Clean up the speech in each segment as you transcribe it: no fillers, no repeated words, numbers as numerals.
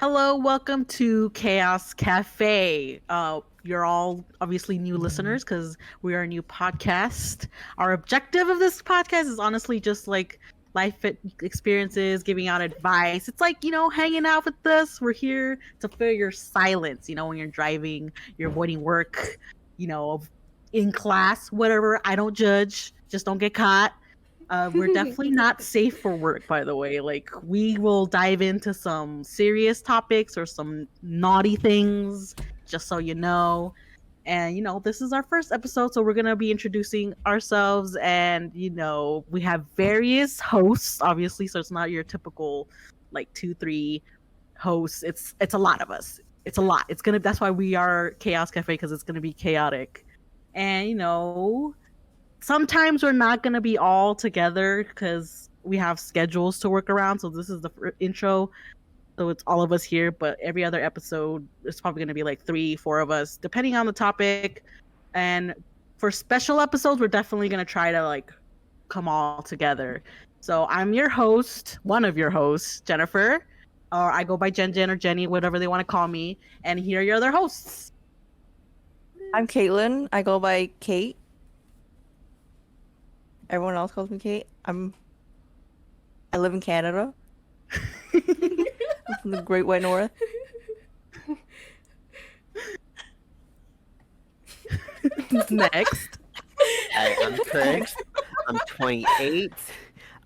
Hello, welcome to Chaos Cafe. You're all obviously new listeners because we are a new podcast. Our objective of this podcast is honestly just like experiences, giving out advice. It's like, hanging out with us. We're here to fill your silence, when you're driving, you're avoiding work, you know, in class, whatever. I don't judge, just don't get caught. We're definitely not safe for work, by the way. Like, we will dive into some serious topics or some naughty things, just so you know. And, this is our first episode, so we're going to be introducing ourselves. And, we have various hosts, obviously, so it's not your typical, like, 2, 3 hosts. It's a lot of us. It's a lot. That's why we are Chaos Cafe, because it's going to be chaotic. And, sometimes we're not going to be all together because we have schedules to work around. So this is the intro. So it's all of us here, but every other episode, it's probably going to be like 3, 4 of us, depending on the topic. And for special episodes, we're definitely going to try to like come all together. So I'm your host, one of your hosts, Jennifer, or I go by Jen or Jenny, whatever they want to call me. And here are your other hosts. I'm Caitlin. I go by Cait. Everyone else calls me Cait. I live in Canada. I'm from the Great White North. Next. Hi, I'm Chris. I'm 28.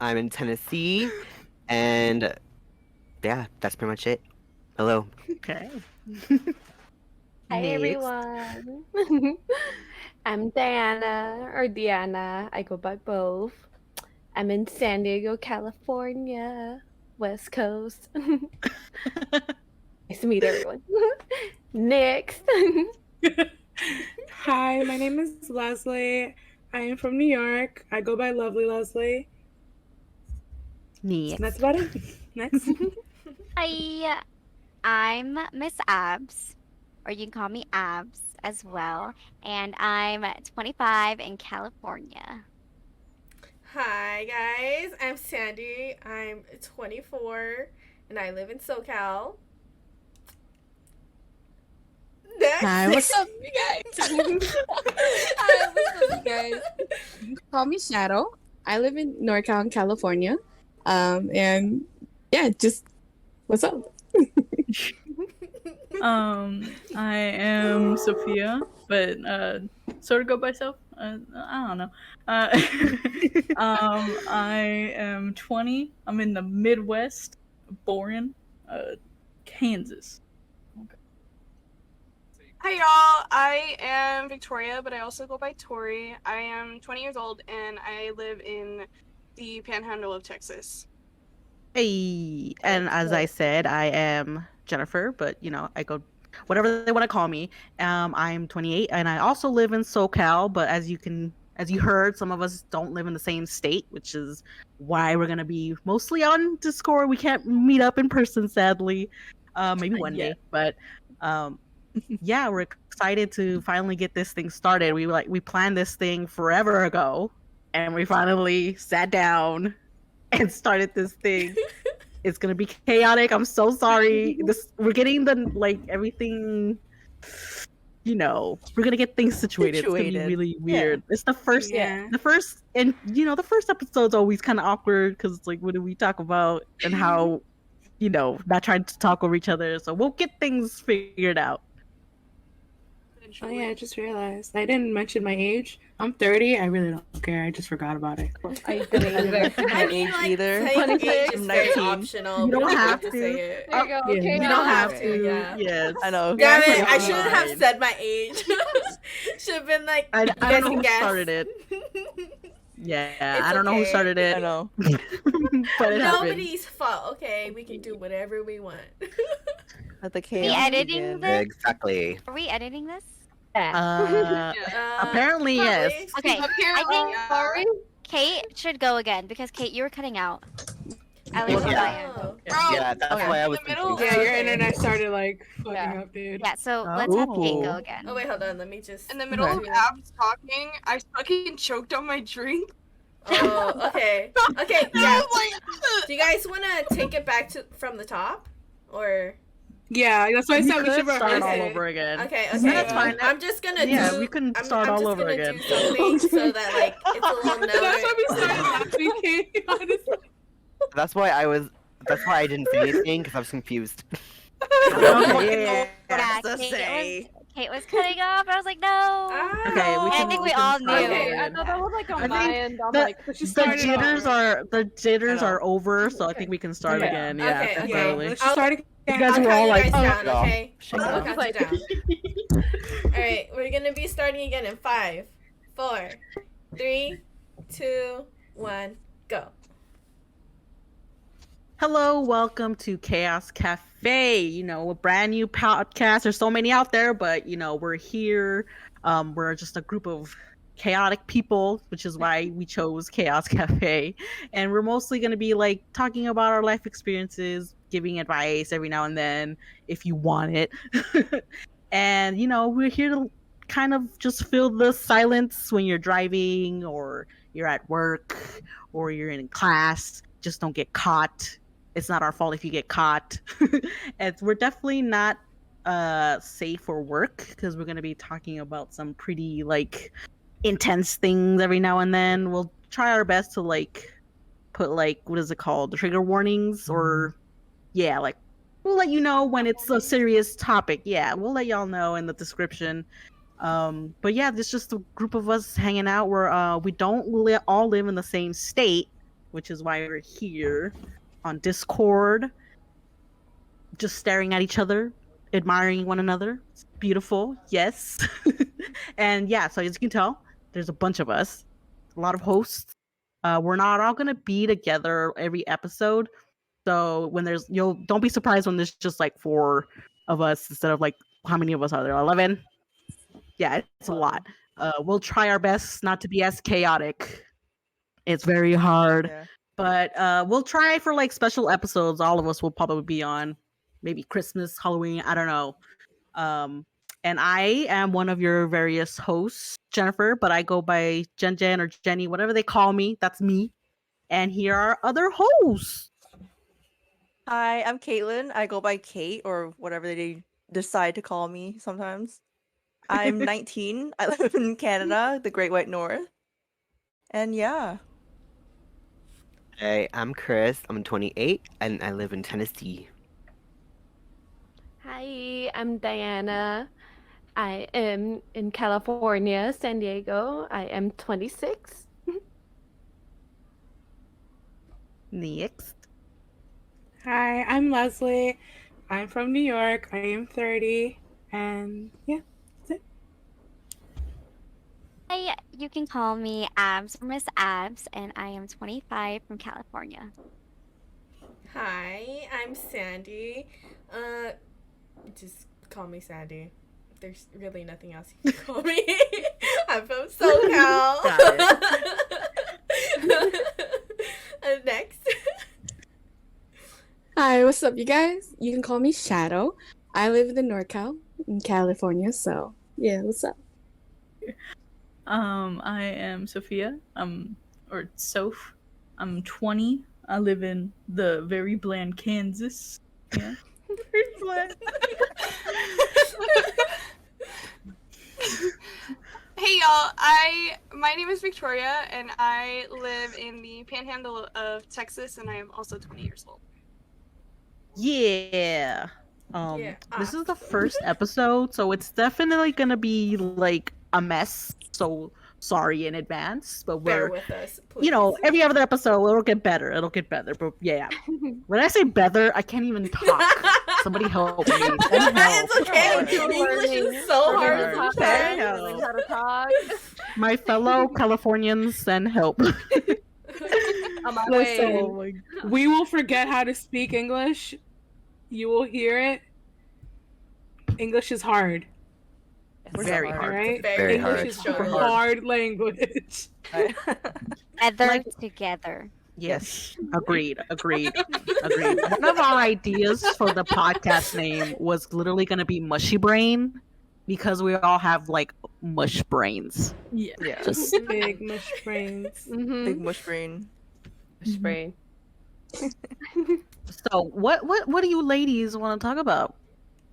I'm in Tennessee. And yeah, that's pretty much it. Hello. Okay. Hi Next. everyone. I'm Diana or Diana. I go by both. I'm in San Diego, California, West Coast. Nice to meet everyone. Next. Hi, my name is Leslie. I am from New York. I go by Lovely Leslie. Neat. That's about it. Next. Hi, I'm Miss Abs, or you can call me Abs as well, and I'm 25 in California. Hi guys, I'm Sandy. I'm 24 and I live in SoCal. Next. Hi, what's up, you guys? Hi, what's up, you guys? You can call me Shadow. I live in NorCal, California. And yeah, just what's up? I am Sophia, but sort of go by self. I don't know. I am 20. I'm in the Midwest, Boren, Kansas. Hi y'all, I am Victoria, but I also go by Tori. I am 20 years old and I live in the panhandle of Texas. Hey, and as I said, I am Jennifer, but I go whatever they want to call me. I'm 28 and I also live in SoCal, but as you heard, some of us don't live in the same state, which is why we're going to be mostly on Discord. We can't meet up in person, sadly. Maybe one day, but yeah, we're excited to finally get this thing started. We planned this thing forever ago, and we finally sat down and started this thing. It's gonna be chaotic. I'm so sorry. We're getting everything. We're gonna get things situated. It's gonna be really weird. Yeah. It's the first, the first episode's always kind of awkward because it's like, what do we talk about and how, not trying to talk over each other. So we'll get things figured out. Oh yeah, I just realized I didn't mention my age. I'm 30. I really don't care. I just forgot about it. I didn't mention my age either. Age is very optional. You don't have to say it. There you go. Okay, You don't have to. Yeah. Yes. I know. Damn it! I shouldn't have said my age. Should have been like, I don't know who guess. started it. Yeah, It's I don't know who okay. started it. I know. But it happened. Nobody's fault. Okay, we can do whatever we want. Let the Are we chaos editing begin. this? Exactly. Are we editing this? Apparently, yes. Okay, I think Sorry. Cait should go again because Cait, you were cutting out. At least on my end. Oh. Yeah, that's why I was in the middle- confused. Yeah, your internet started fucking Yeah. up, dude. Yeah, so let's have Cait go Oh. again. Oh wait, hold on. Let me just. In the middle of Abs talking, I fucking choked on my drink. Oh, okay. Okay, yeah. Do you guys want to take it back from the top, or? Yeah, that's why I We said we could should start rehearse all it. over again. Okay, Yeah, okay. that's fine. I'm just gonna Yeah, do. we can I'm all just over gonna again. do something so that like it's a little note. That's why we started last week, Kate, honestly. That's why I didn't say anything because I was confused. Okay, yeah. Yeah, to say. Kate was cutting off. I was like, no. Ah. Okay, we And I can. think we we can all start knew. over Okay, I again. thought that was like on I my think end. I'm the- like, She The started jitters off. are know. over, so I think we can start Okay. again. Yeah, Okay, okay. definitely. Let's just start again. You guys I'll were count all you like, guys down, oh. okay? Shake I'll it count off. you down. All right, we're gonna be starting again in 5, 4, 3, 2, 1, go. Hello, welcome to Chaos Cafe. You know, a brand new podcast. There's so many out there, but you know, we're here. We're just a group of chaotic people, which is why we chose Chaos Cafe. And we're mostly going to be like talking about our life experiences, giving advice every now and then if you want it. And you know, we're here to kind of just fill the silence when you're driving or you're at work or you're in class. Just don't get caught. It's not our fault if you get caught. We're definitely not safe for work because we're going to be talking about some pretty like intense things every now and then. We'll try our best to like put like what is it called, the trigger warnings, or yeah, like we'll let you know when it's a serious topic. Yeah, we'll let y'all know in the description. But yeah, there's just a group of us hanging out where we don't all live in the same state, which is why we're here on Discord, just staring at each other, admiring one another. It's beautiful, yes. And yeah, so as you can tell, there's a bunch of us, a lot of hosts. We're not all gonna be together every episode. So when you'll don't be surprised when there's just like 4 of us instead of like how many of us are there? 11? Yeah, it's a lot. We'll try our best not to be as chaotic. It's very hard. Yeah. But we'll try for like special episodes. All of us will probably be on maybe Christmas, Halloween, I don't know. And I am one of your various hosts, Jennifer, but I go by Jen or Jenny, whatever they call me. That's me. And here are other hosts. Hi, I'm Caitlin. I go by Kate or whatever they decide to call me sometimes. I'm 19. I live in Canada, the Great White North. And yeah. Hey, I'm Chris. I'm 28 and I live in Tennessee. hi, I'm Diana. I am in California, San Diego. I am 26. Next. Hi, I'm Leslie. I'm from New York. I am 30. And yeah, that's it. Hi, you can call me Abs or Miss Abs, and I am 25 from California. Hi, I'm Sandy. Just call me Sandy. There's really nothing else you can call me. I'm from SoCal. Next. Hi, what's up, you guys? You can call me Shadow. I live in the NorCal in California, so yeah, what's up? I am Sophia. Or Soph. I'm 20. I live in the very bland Kansas. Yeah. Very bland. Hey y'all, my name is Victoria and I live in the panhandle of Texas and I am also 20 years old. Yeah. Yeah. This is the first episode, so it's definitely gonna be like a mess. So sorry in advance, but Bear we're with us, please. you know, every other episode it'll get better. It'll get better. But yeah. When I say better, I can't even talk. Somebody help me. Send help. It's okay. Hard. English is so hard Hard. sometimes. Send help. Learning how to talk. My fellow Californians, send help. On my Listen, way. we will forget how to speak English. You will hear it. English is hard. Very All hard. right? Very English hard. is Super a hard. hard language. Together, together. Yes, agreed. One of our ideas for the podcast name was literally going to be Mushy Brain because we all have like mush brains. Yeah. Yeah. Just Big mush brains. Mm-hmm. Big mush brain. Spray. so, what do you ladies want to talk about?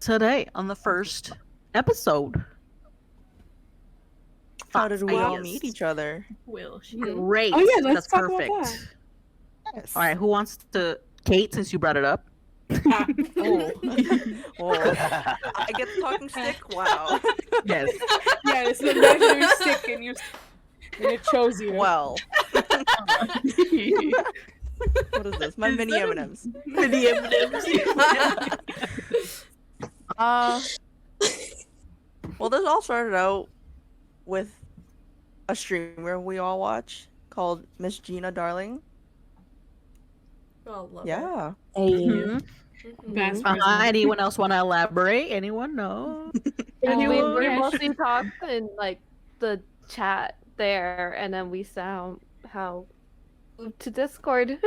today on the first episode. How did we all Ideas. meet each other? Will she? Great. Oh, yeah, let's That's talk about perfect. that. Yes. All right, who wants to? Kate, since you brought it up. Ah, Oh. I get the talking stick? Wow. Yes. yeah, it's the measuring stick, and it chose you. Well. What is this? My mini M&Ms. Mini M&Ms. Well, this all started out with a streamer we all watch called Miss Gina Darling. Oh, love Yeah. Mhm. it. Mhm. Best Anyone else want to elaborate? Anyone? No. We mostly talked in like the chat there, and then we somehow moved to Discord.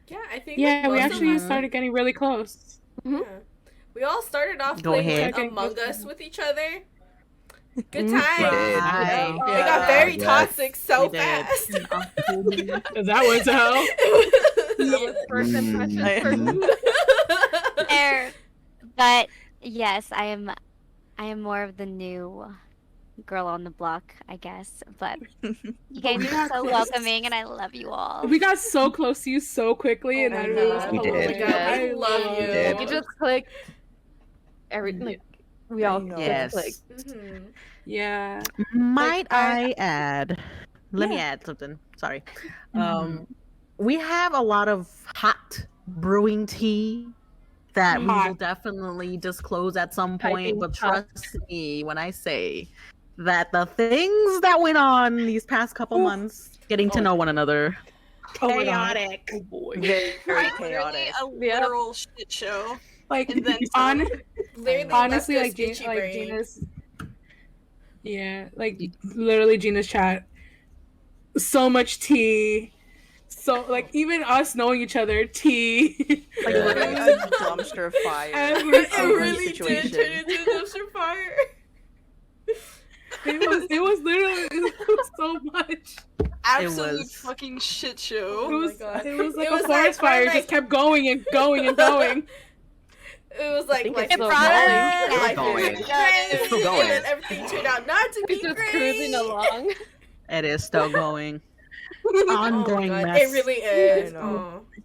Yeah, I think. Yeah, we most of actually us- started getting really close. Yeah. We all started off Go playing ahead. like, Among Us with each other. Good Mhm. times. We did. Hi. It got very Yes. toxic so We did. fast. Because that was hell. That was first impression for me. There, but yes, I am more of the new girl on the block, I guess. But you guys we are got so close. welcoming, and I love you all. We got so close to you so quickly, and Oh I my really God. We did. Oh my God, I we love you. We did. You just clicked. Like we all just Yes. clicked. Mhm. Yeah. Might I- I add? Let me Yeah. add something. Sorry. Mhm. We have a lot of hot brewing tea that we will Hot. definitely disclose at some point. Piping But hot. trust me when I say that the things that went on these past couple Oof. months, getting to know one another, Oh my God. chaotic. Oh boy. Very Literally chaotic. a literal shit show. Like And then some. Literally honestly, left like, us itchy brain. Gina's. Yeah, like literally Gina's chat. So much tea. So like even us knowing each other, tea. Like Yeah. literally a dumpster fire. Every It single really did situation. turn into a dumpster fire. It was literally it was so much. Absolute was- fucking shit It show. my was God. it was like It a was forest like, fire. we're It just like- kept going and going and going. It was like think life it's is still great, going. life Going. is It's still great, going. and then everything turned out not to be It's just great. cruising along. It is still going. Oh my Ongoing God, mess. it really is. I know. Oh.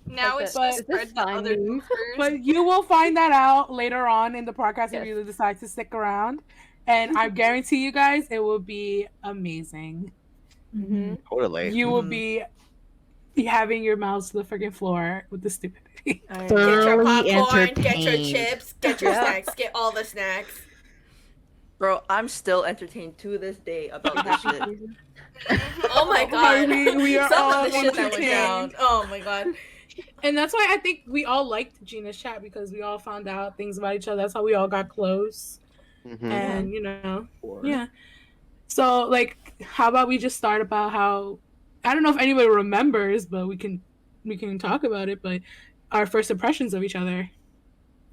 Now Like it's the- just Is this spread to other fine? users. But you will find that out later on in the podcast if Yes. you decide to stick around. And I guarantee you guys it will be amazing. Mhm. Totally. You will Mhm. be having your mouths to the freaking floor with the stupidity. I know. Get your Thoroughly popcorn, get your entertained. chips, get your Yeah. snacks, get all the snacks. Bro, I'm still entertained to this day about this shit. Oh my God. we are Some all of the shit that went down. entertained. Oh my God. And that's why I think we all liked Gina's chat because we all found out things about each other. That's how we all got close. Mhm. And yeah. So like, how about we just start about how I don't know if anybody remembers, but we can talk about it. But our first impressions of each other.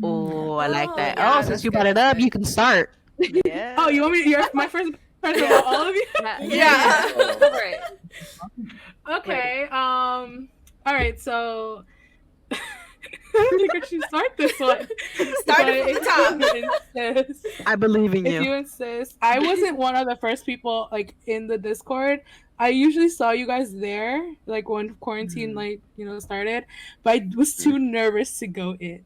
Oh, I like Oh, that. yeah, Since that's you good, brought it that's up, good. you can start. Yeah. Oh, you want me? You're my first impression Yeah. of all of you. Yeah. Right. Okay. All right. So I don't think I should start this one. Start it from the top. If you insist, I believe in if you. you insist, I wasn't one of the first people like in the Discord. I usually saw you guys there, like when quarantine, started. But I was too nervous to go in.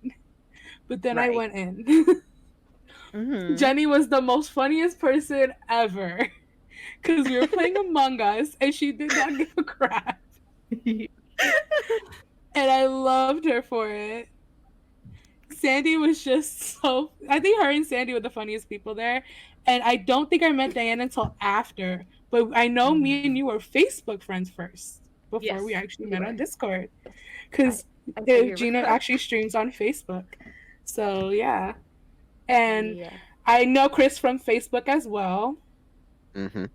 But then I Right. went in. Mhm. Jenny was the most funniest person ever. Because we were playing Among Us and she did not give a crap. And I loved her for it. Sandy was just so. I think her and Sandy were the funniest people there. And I don't think I met Diana until after. But I know me and you were Facebook friends first before Yes, we actually we met were. on Discord. Because I figured Gina we- actually streams on Facebook. So yeah. And Yeah. I know Chris from Facebook as well. Mhm.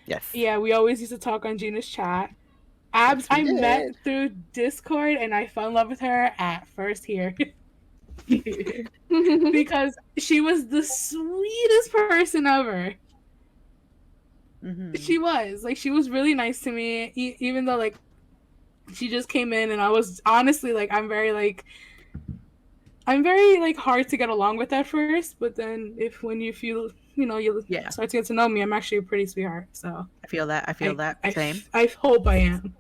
Yes. Yeah, we always used to talk on Gina's chat. Abs, Yes, we I did. met through Discord and I fell in love with her at first here because she was the sweetest person ever. Mhm. She was really nice to me, even though like she just came in and I was honestly like I'm very like I'm very like hard to get along with at first, but then when you feel you Yeah. start to get to know me, I'm actually a pretty sweetheart. So I feel that. I feel that. Same. I hope I am.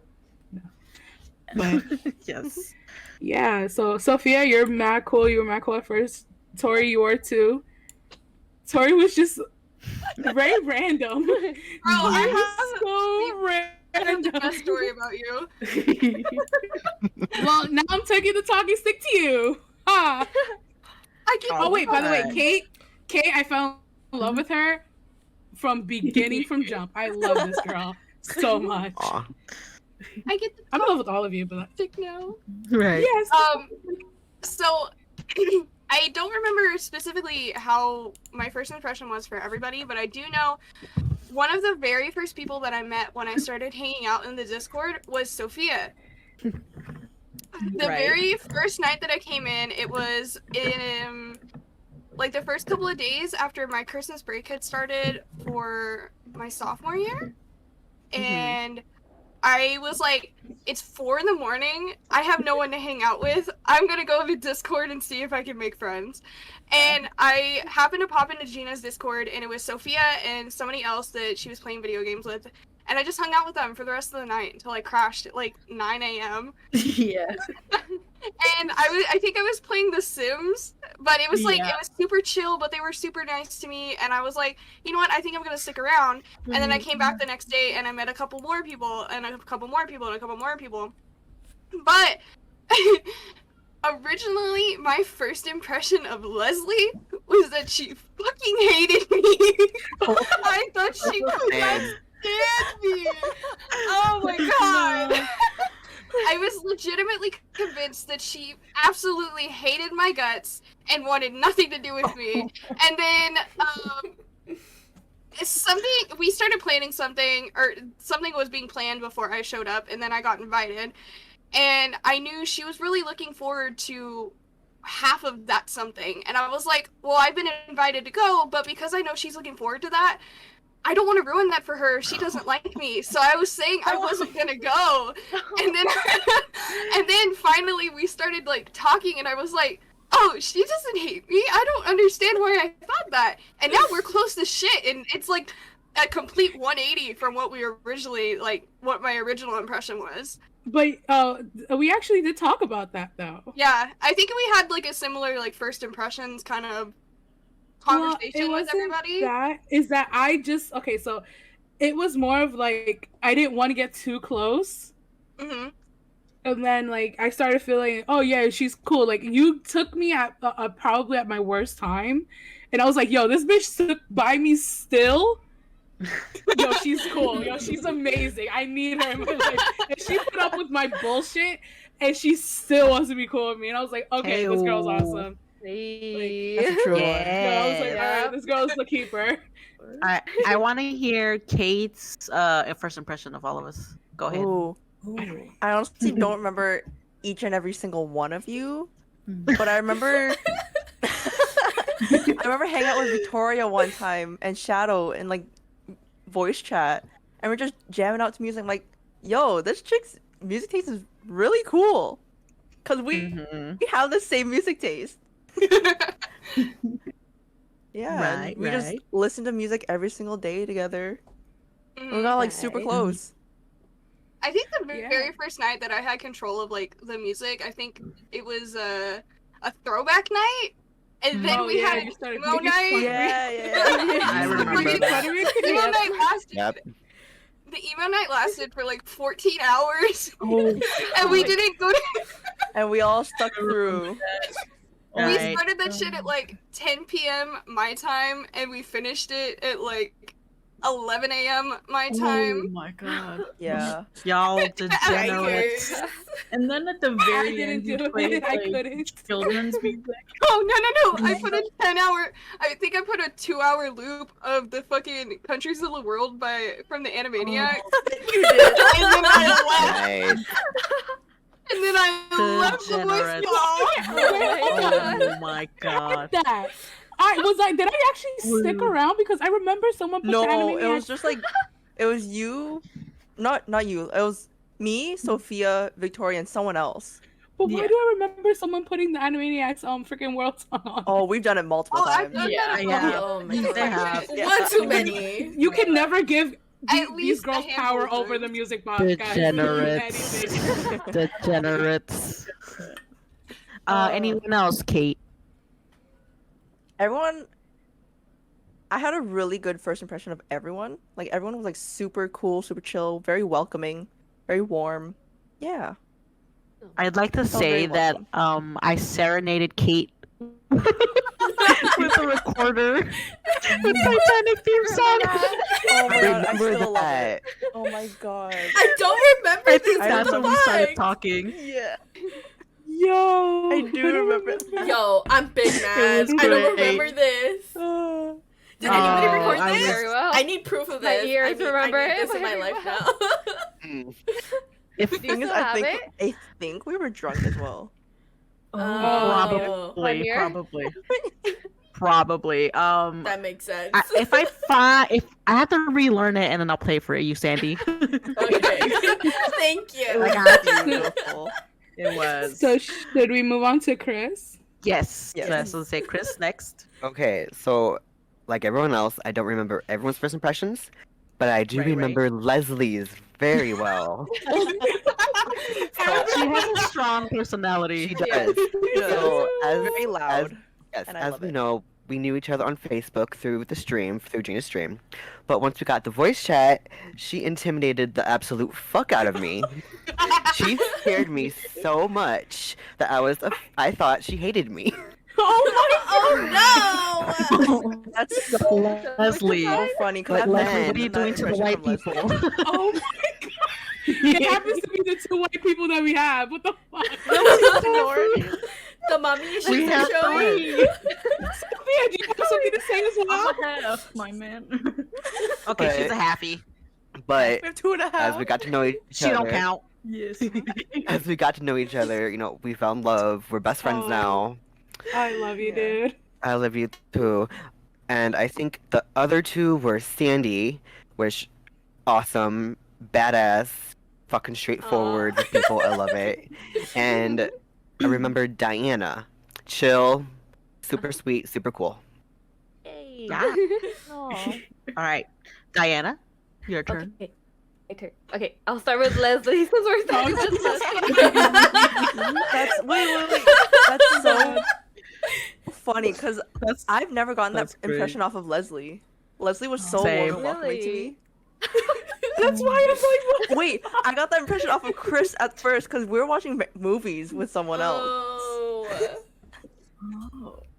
But Yes. yeah, so Sophia, you're mad cool. You were mad cool at first. Tori, you were too. Tori was just very random. Bro, I have the random. best story about you. Well, now I'm taking the talking stick to you. Ha! Oh wait, by the way, Cait, I fell in love with her from beginning, from jump. I love this girl so much. Aw. I get the I'm in love with all of you, but stick now. Right. yes. So I don't remember specifically how my first impression was for everybody, but I do know one of the very first people that I met when I started hanging out in the Discord was Sophia. The very first night that I came in, it was in like the first couple of days after my Christmas break had started for my sophomore year. And I was like, it's 4 a.m. I have no one to hang out with. I'm gonna go to Discord and see if I can make friends. And I happened to pop into Gina's Discord, and it was Sophia and somebody else that she was playing video games with. And I just hung out with them for the rest of the night until I crashed at like 9 a.m. Yeah. And I think I was playing The Sims, but it was like, it was super chill, but they were super nice to me, and I was like, you know what, I think I'm gonna stick around. And then I came back the next day, and I met a couple more people, and a couple more people, and a couple more people. But originally, my first impression of Leslie was that she fucking hated me. I thought she could not stand me. Oh my god. I was legitimately convinced that she absolutely hated my guts and wanted nothing to do with me. And then, we started planning something, or something was being planned before I showed up, and then I got invited. And I knew she was really looking forward to half of that something. And I was like, well, I've been invited to go, but because I know she's looking forward to that, I don't want to ruin that for her. She doesn't like me. So I was saying I wasn't gonna go. And then and then finally we started like talking, and I was like, oh, she doesn't hate me. I don't understand why I thought that. And now we're close to shit, and it's like a complete 180 from what we originally, like, what my original impression was. But we actually did talk about that though. Yeah, I think we had like a similar like first impressions kind of conversation with everybody. That I just so it was more of like I didn't want to get too close. Mm-hmm. And then like I started feeling, oh yeah, she's cool. Like you took me at probably at my worst time, and I was like, yo, this bitch stood by me still. Yo, she's cool. Yo, she's amazing. I need her in my life. And she put up with my bullshit, and she still wants to be cool with me. And I was like, okay, this girl's awesome. That's true. Yeah, I was like, all right, this girl's the keeper. I want to hear Cait's first impression of all of us. Go ahead. Ooh. I honestly don't remember each and every single one of you, but I remember hanging out with Victoria one time and Shadow in like voice chat, and we're just jamming out to music. I'm like, yo, this chick's music taste is really cool, cause we have the same music taste. Yeah, Right, we just listen to music every single day together. We got like super close. I think the very first night that I had control of like the music, I think it was a throwback night, and then we had an emo night. Yeah. I remember that. The emo night lasted. Yep. The emo night lasted for like 14 hours, and we didn't go to. And we all stuck through. We started that shit at like 10 p.m. my time, and we finished it at like 11 a.m. my time. Oh my god. Yeah. Y'all degenerates. And then at the very end, you played children's music. Oh, no. I put a 10-hour... I think I put a 2-hour loop of the fucking Countries of the World from the Animaniacs. You did. And then I left. Nice. And then I left the voice Oh my god. Did I actually stick around? Because I remember someone put No, it was just like, it was you, not you, it was me, Sophia, Victoria, and someone else. But why Yeah. do I remember someone putting the Animaniacs freaking world song on? Oh, we've done it multiple I've times. done Yeah, that. yeah. Oh my They god. have. One too many. You can never give At these least a girls handful power of over the times. music box, guys. Degenerates. Anything. Degenerates. Anyone else, Kate? Everyone, I had a really good first impression of everyone. Like everyone was like super cool, super chill, very welcoming, very warm. Yeah. I'd like to very say that I serenaded Kate with a recorder with Titanic theme song. Oh my god, I Remember still love that. it. Oh my god. I don't remember I this. think I that's What when the we started fuck? talking. Yeah. Yo, I do remember that. Yo, I'm big mad. was I don't great. remember this. Did Oh, anybody record I this? was- Very well. I need proof of My this. ears I remember need it this in my very life well. now. Mm. If You Thing is, still I have think it? we were drunk as well. Oh, One year? probably. that makes sense. If I have to relearn it and then I'll play for you, Sandy. Okay. Thank It you. was I got you. beautiful. It was. So should we move on to Chris? Yes. Yes. Yes. Let's say Chris next. Okay, so like everyone else, I don't remember everyone's first impressions, but I do Right. remember Leslie's very well. She has a strong personality. She does. Yeah. So Very loud. Yes, And I as love we it. know, we knew each other on Facebook through Gina's stream. But once we got the voice chat, she intimidated the absolute fuck out of me. She scared me so much that I thought she hated me. Oh no! That's so Leslie. funny because But I've never Leslie, What are you gotten doing that to the impression white from people? Leslie. Oh my god. It happens to be the two white people that we have. What the fuck? The mommy issues We have show. three. Sophia, do you have something to say as well? I'm a half, my man. Okay, she's But- a halfie. But We have 2.5. as we got to know each She other, don't count. Yes. as we got to know each other, we found love. We're best friends Oh. now. I love you, Yeah. dude. I love you too. And I think the other two were Sandy, which awesome, badass, fucking straightforward people. I love it. And I remember Diana, chill, super sweet, super cool. Yay. Yeah. Aw. All right, Diana, your turn. Okay. My turn. Okay, I'll start with Leslie since we're starting with Leslie. That's wait. That's so funny because That's I've never gotten that That's great. impression off of Leslie. Leslie was so Same. warm and welcoming to me. That's why I was like, what? Wait, I got that impression off of Chris at first because we were watching movies with someone else. Oh.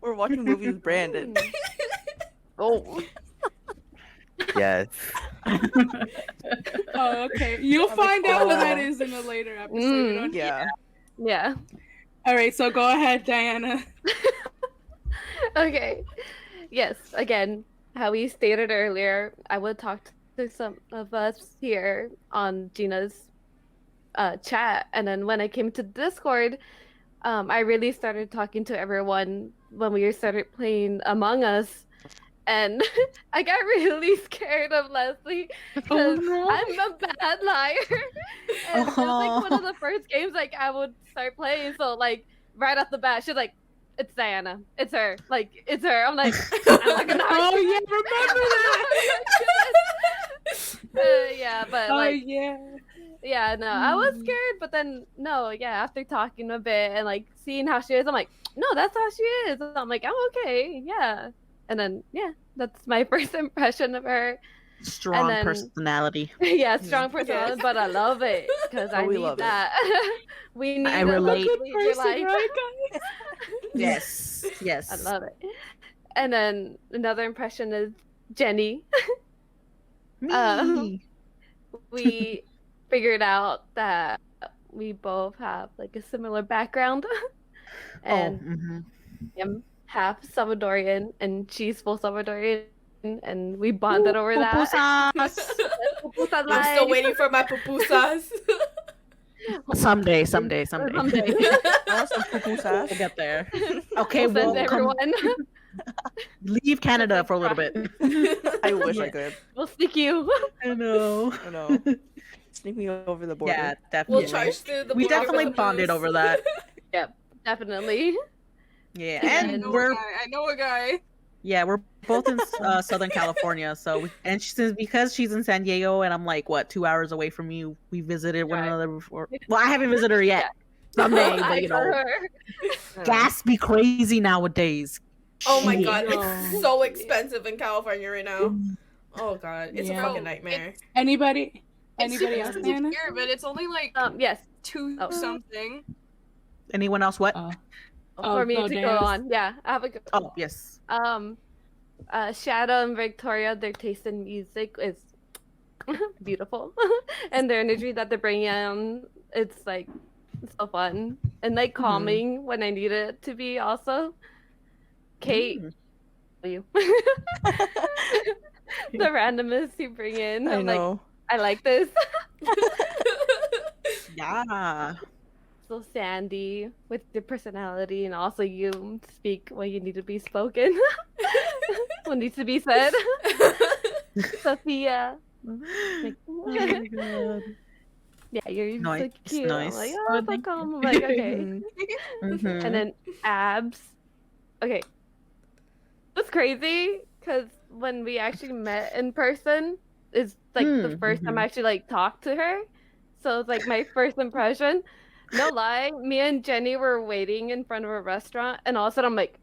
We were watching movies with Brandon. Oh, Yes. Oh, okay. You'll I'm find like, out what oh. that is in a later episode. We don't- yeah. Yeah. All right, so go ahead, Diana. Okay. Yes, again, how we stated earlier, I would talk to some of us here on Gina's chat, and then when I came to Discord, I really started talking to everyone when we started playing Among Us, and I got really scared of Leslie because I'm a bad liar, and it was like one of the first games like I would start playing, so like right off the bat, she's like, "It's Diana. It's her. Like, it's her." I'm like, I'm not gonna Oh, yeah, remember that? yeah, but Oh, like, yeah. yeah, no, I was scared, but then no, yeah, after talking a bit and like seeing how she is, I'm like, no, that's how she is. I'm like, I'm okay, yeah. And then yeah, that's my first impression of her. Strong then- personality. Yeah, strong personality, but I love it because I we need love it. that. We need I a relate. good lead Person, life. right, guys? Yes. Yes. I love it. And then another impression is Jenny. Me. We figured out that we both have like a similar background, and mhm. I'm half Salvadorian and she's full Salvadorian, and we bonded over that. Pupusas. Pupusas I'm life. still waiting for my pupusas. Someday. Someday. I want some poo-poo We'll sass. get there. Okay, We'll well, send everyone. leave Canada for a little bit. I wish I Yeah. could. We'll stick you. I know. I know. Sneak me over the border. Yeah, definitely. We'll charge through the We border definitely with the bonded booze. over that. Yep, definitely. Yeah, And and then- we're I know a guy. yeah, we're both in Southern California. So and since because she's in San Diego and I'm like what 2 hours away from you, we visited one Right. another before. Well, I haven't visited her yet. Someday, but I you for know, her. gas be crazy nowadays. Oh my Shit. god, No. it's so expensive in California right now. Oh god, it's Yeah. a fucking nightmare. Anybody It's super else, expensive Diana? here, but it's only like Yes. two Oh. something. Anyone else? What? Oh. For me no, to go Diana's- on. Yeah, I have a go. Oh yes. Shadow and Victoria, their taste in music is beautiful, and their energy that they're bringing in, it's like so fun and like calming when I need it to be. Also, Cait, you, the randomness you bring in. I I'm like, know. I like this. Yeah. So Sandy with your personality, and also you speak when you need to be spoken, what needs to be said. Sophia. Like, Oh my god. yeah, you're Nice, so cute. I'm nice. like, Oh, oh, so thank calm. I'm like, okay. Mhm. And then abs. Okay. It was crazy because when we actually met in person, it's like the first time I actually like talked to her. So it's like my first impression. No lie, me and Jenny were waiting in front of a restaurant, and all of a sudden I'm like,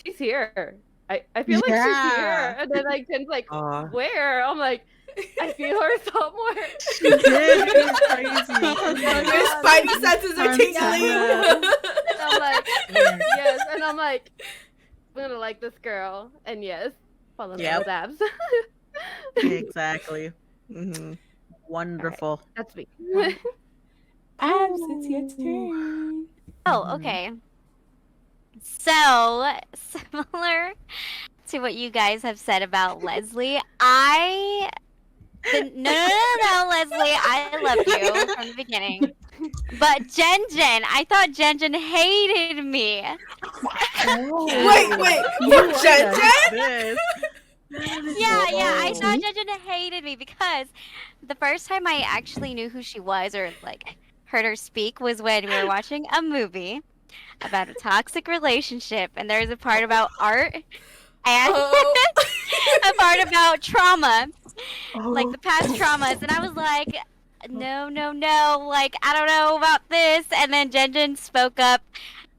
she's here. I feel like she's Yeah. here. And then like Jen's like, Aw. where? I'm like, I feel her somewhere. She did. It was crazy. Your spidey senses are I'm tingling. And I'm like, yes. And I'm like, I'm gonna like this girl. And yes, fall in love Yep. with abs. Exactly. Mhm. Wonderful. That's me. Abs, it's your turn. Oh, okay. So, similar to what you guys have said about Leslie, no, Leslie, I love you from the beginning. But Jen, I thought Jen hated me. Wait, for Jen Jen? Yeah, I thought Jen hated me because the first time I actually knew who she was or like heard her speak was when we were watching a movie about a toxic relationship, and there's a part about art and a part about trauma, like the past traumas, and I was like, no, like I don't know about this, and then Jen spoke up.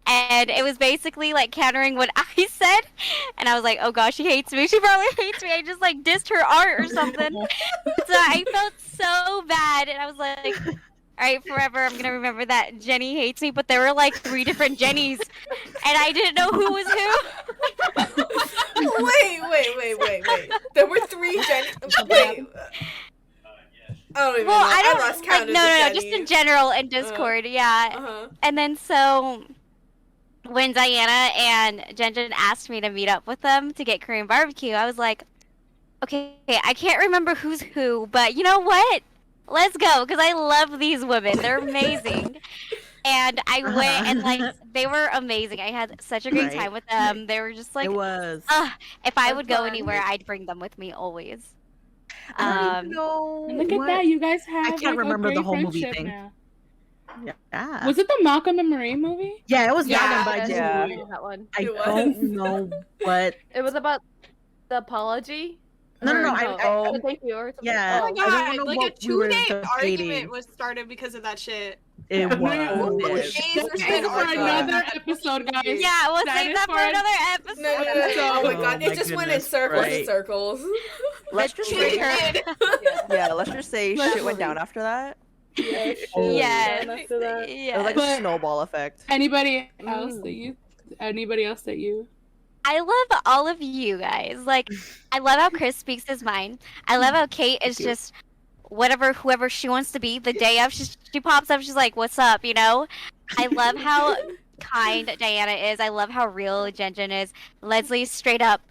And it was basically like countering what I said. And I was like, oh gosh, she hates me. She probably hates me. I just like dissed her art or something. So I felt so bad. And I was like, all right, forever, I'm going to remember that Jenny hates me. But there were like 3 different Jennys. And I didn't know who was who. Wait. There were 3 Jenny. Wait. I don't even know. I lost count like, of no, the just in Jennys. general in Discord, yeah. Uh-huh. And then so when Diana and Jen asked me to meet up with them to get Korean barbecue, I was like, okay, I can't remember who's who, but you know what? Let's go, because I love these women. They're amazing. And I went and like they were amazing. I had such a great Right. time with them. They were just like, It was. if I That's would go fun. anywhere, I'd bring them with me always. I don't even know. Look at what- that, you guys have. can't like, remember a the great whole movie friendship thing. now. Yeah. Was it the Malcolm and Marie movie? Yeah, it was Yeah, that one, but I just yeah. that one. I It was. don't know what. It was about the apology. No, Or I- thank you or something. Yeah. Oh my I don't god, know like a what we were 2-day debating. argument was started because of that shit. It Yeah. was. Days That were is spent for arguing another about that episode, guys. movie. Yeah, we'll That save is that for for- another episode. No. Oh my god, Oh it just my went in goodness, circles right. and circles. Let's just It say, did. yeah, let's just say Let's- shit went down after that. Oh. Yes. After that. It was like But- a snowball effect. Anybody else that you? Anybody else that you? I love all of you guys. Like, I love how Chris speaks his mind. I love how Cait is you. just whoever she wants to be. The day of, she pops up. She's like, "What's up?" You know. I love how kind Diana is. I love how real Jen is. Leslie, straight up,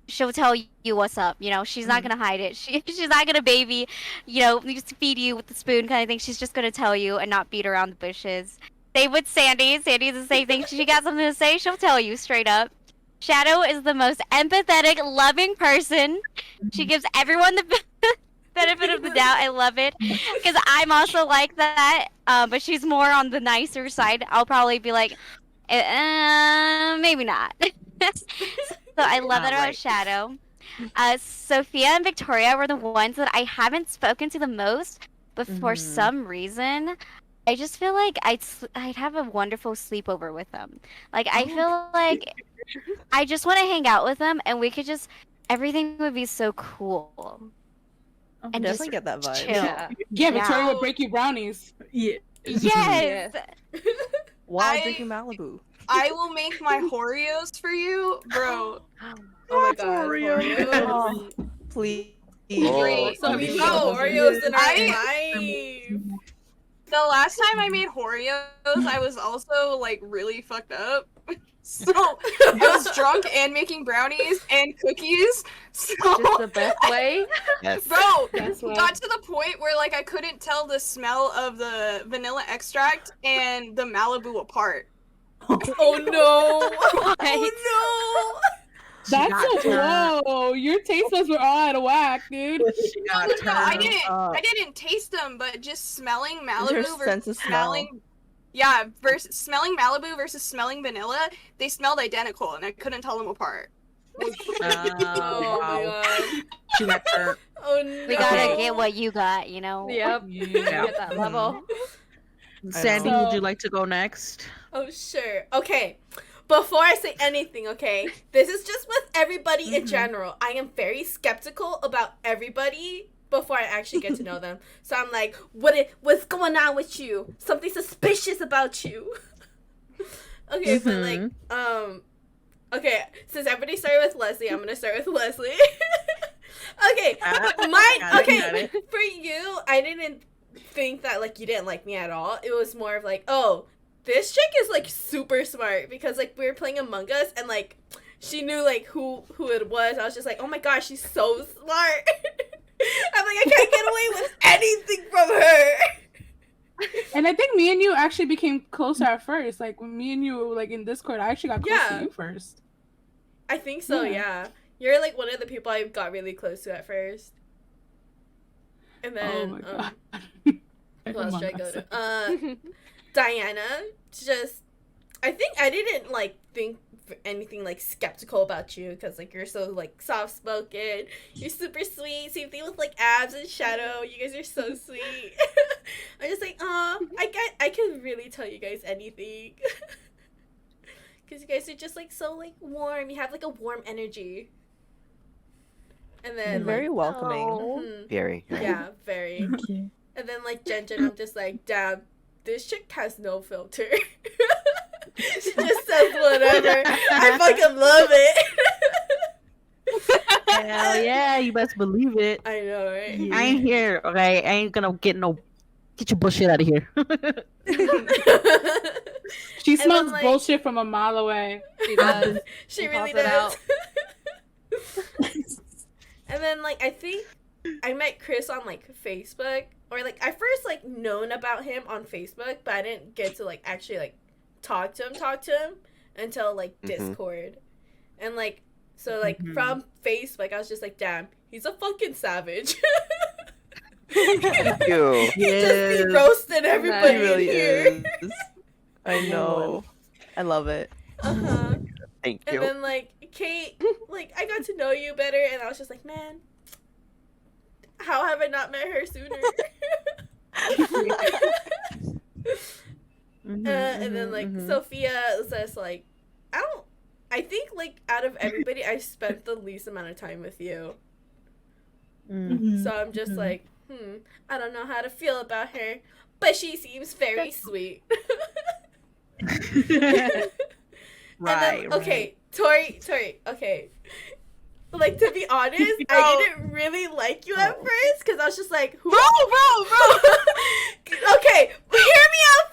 she'll tell you what's up. You know, she's not gonna hide it. She's not gonna baby, just feed you with the spoon kind of thing. She's just gonna tell you and not beat around the bushes. Same with Sandy. Sandy's the same thing. She got something to say, she'll tell you straight up. Shadow is the most empathetic, loving person. She gives everyone the benefit of the doubt. I love it because I'm also like that. But she's more on the nicer side. I'll probably be like, Maybe not. So I love that about Alright. Shadow. Sophia and Victoria were the ones that I haven't spoken to the most, but for some reason, I just feel like I'd have a wonderful sleepover with them. Like I feel like I just want to hang out with them, and we could just everything would be so cool. Oh, I And definitely just get that vibe. chill. Yeah, Victoria Yeah. would break you brownies. yeah. Yes. While I- drinking Malibu. I will make my Oreos for you, bro. Oh my god. Oreos. Oh, please. Oh, so We you need got Oreos in our I- life. The last time I made Oreos, I was also like really fucked up. So I was drunk and making brownies and cookies. So Just the best way. yes. bro, That's why. got to the point where like I couldn't tell the smell of the vanilla extract and the Malibu apart. Oh no! What? Oh That's got so turned. whoa. Your taste buds were all out of whack, dude. She got No, I turned didn't. up. I didn't taste them, but just smelling Her Malibu sense versus of smell. smelling. Yeah, versus smelling Malibu versus smelling vanilla, they smelled identical, and I couldn't tell them apart. no! Oh my Wow. god! She got turned. Oh no! We gotta get what you got, you know? Yep. Yeah. At that level. Sandy, know. would you like to go next? Oh sure. Okay. Before I say anything, okay, this is just with everybody in general. I am very skeptical about everybody before I actually get to know them. So I'm like, what's going on with you? Something suspicious about you. Okay, but like, okay, since everybody started with Leslie, I'm gonna start with Leslie. Okay, Got mine. it. For you, I didn't think that like you didn't like me at all. It was more of like, oh, this chick is like super smart because like we were playing Among Us and like she knew like who it was. I was just like, oh my gosh, she's so smart. I'm like, I can't get away with anything from her. And I think me and you actually became closer at first. Like when me and you were like in Discord, I actually got close Yeah. to you first. I think so, Yeah. yeah. You're like one of the people I got really close to at first. And Oh then my god. who else should I Among go Us. to? Diana, just I think I didn't like think anything like skeptical about you because like you're so like soft spoken, you're super sweet. Same thing with like Abs and Shadow. You guys are so sweet. I'm just like, I can really tell you guys anything. Because you guys are just like so like warm. You have like a warm energy. And then Very welcoming. mhm. Very. Yeah, very. Okay. And then like Jen, I'm just like, damn, this chick has no filter. She just says whatever. I fucking love it. Hell yeah, you best believe it. I know, right? I ain't here, okay? I ain't gonna get your bullshit out of here. She And smells then, like- bullshit from a mile away. She does. She He really calls it does. out. And then like I think I met Chris on like Facebook, or like I first like known about him on Facebook, but I didn't get to like actually like talk to him until like Mhm. Discord. And like so like Mhm. from Facebook I was just like, damn, he's a fucking savage. Thank you. He just be roasting everybody He really in here. is. I know. I love it. Uh-huh. Thank And you. then like Cait, like I got to know you better and I was just like, man, how have I not met her sooner? And then like Sophia says like, I think like out of everybody I spent the least amount of time with you. So I'm just like, I don't know how to feel about her, but she seems very sweet. Right, and then, okay, Tori, okay. Like, to be honest, I didn't really like you at first, because I was just like, who? Bro! Okay, hear me out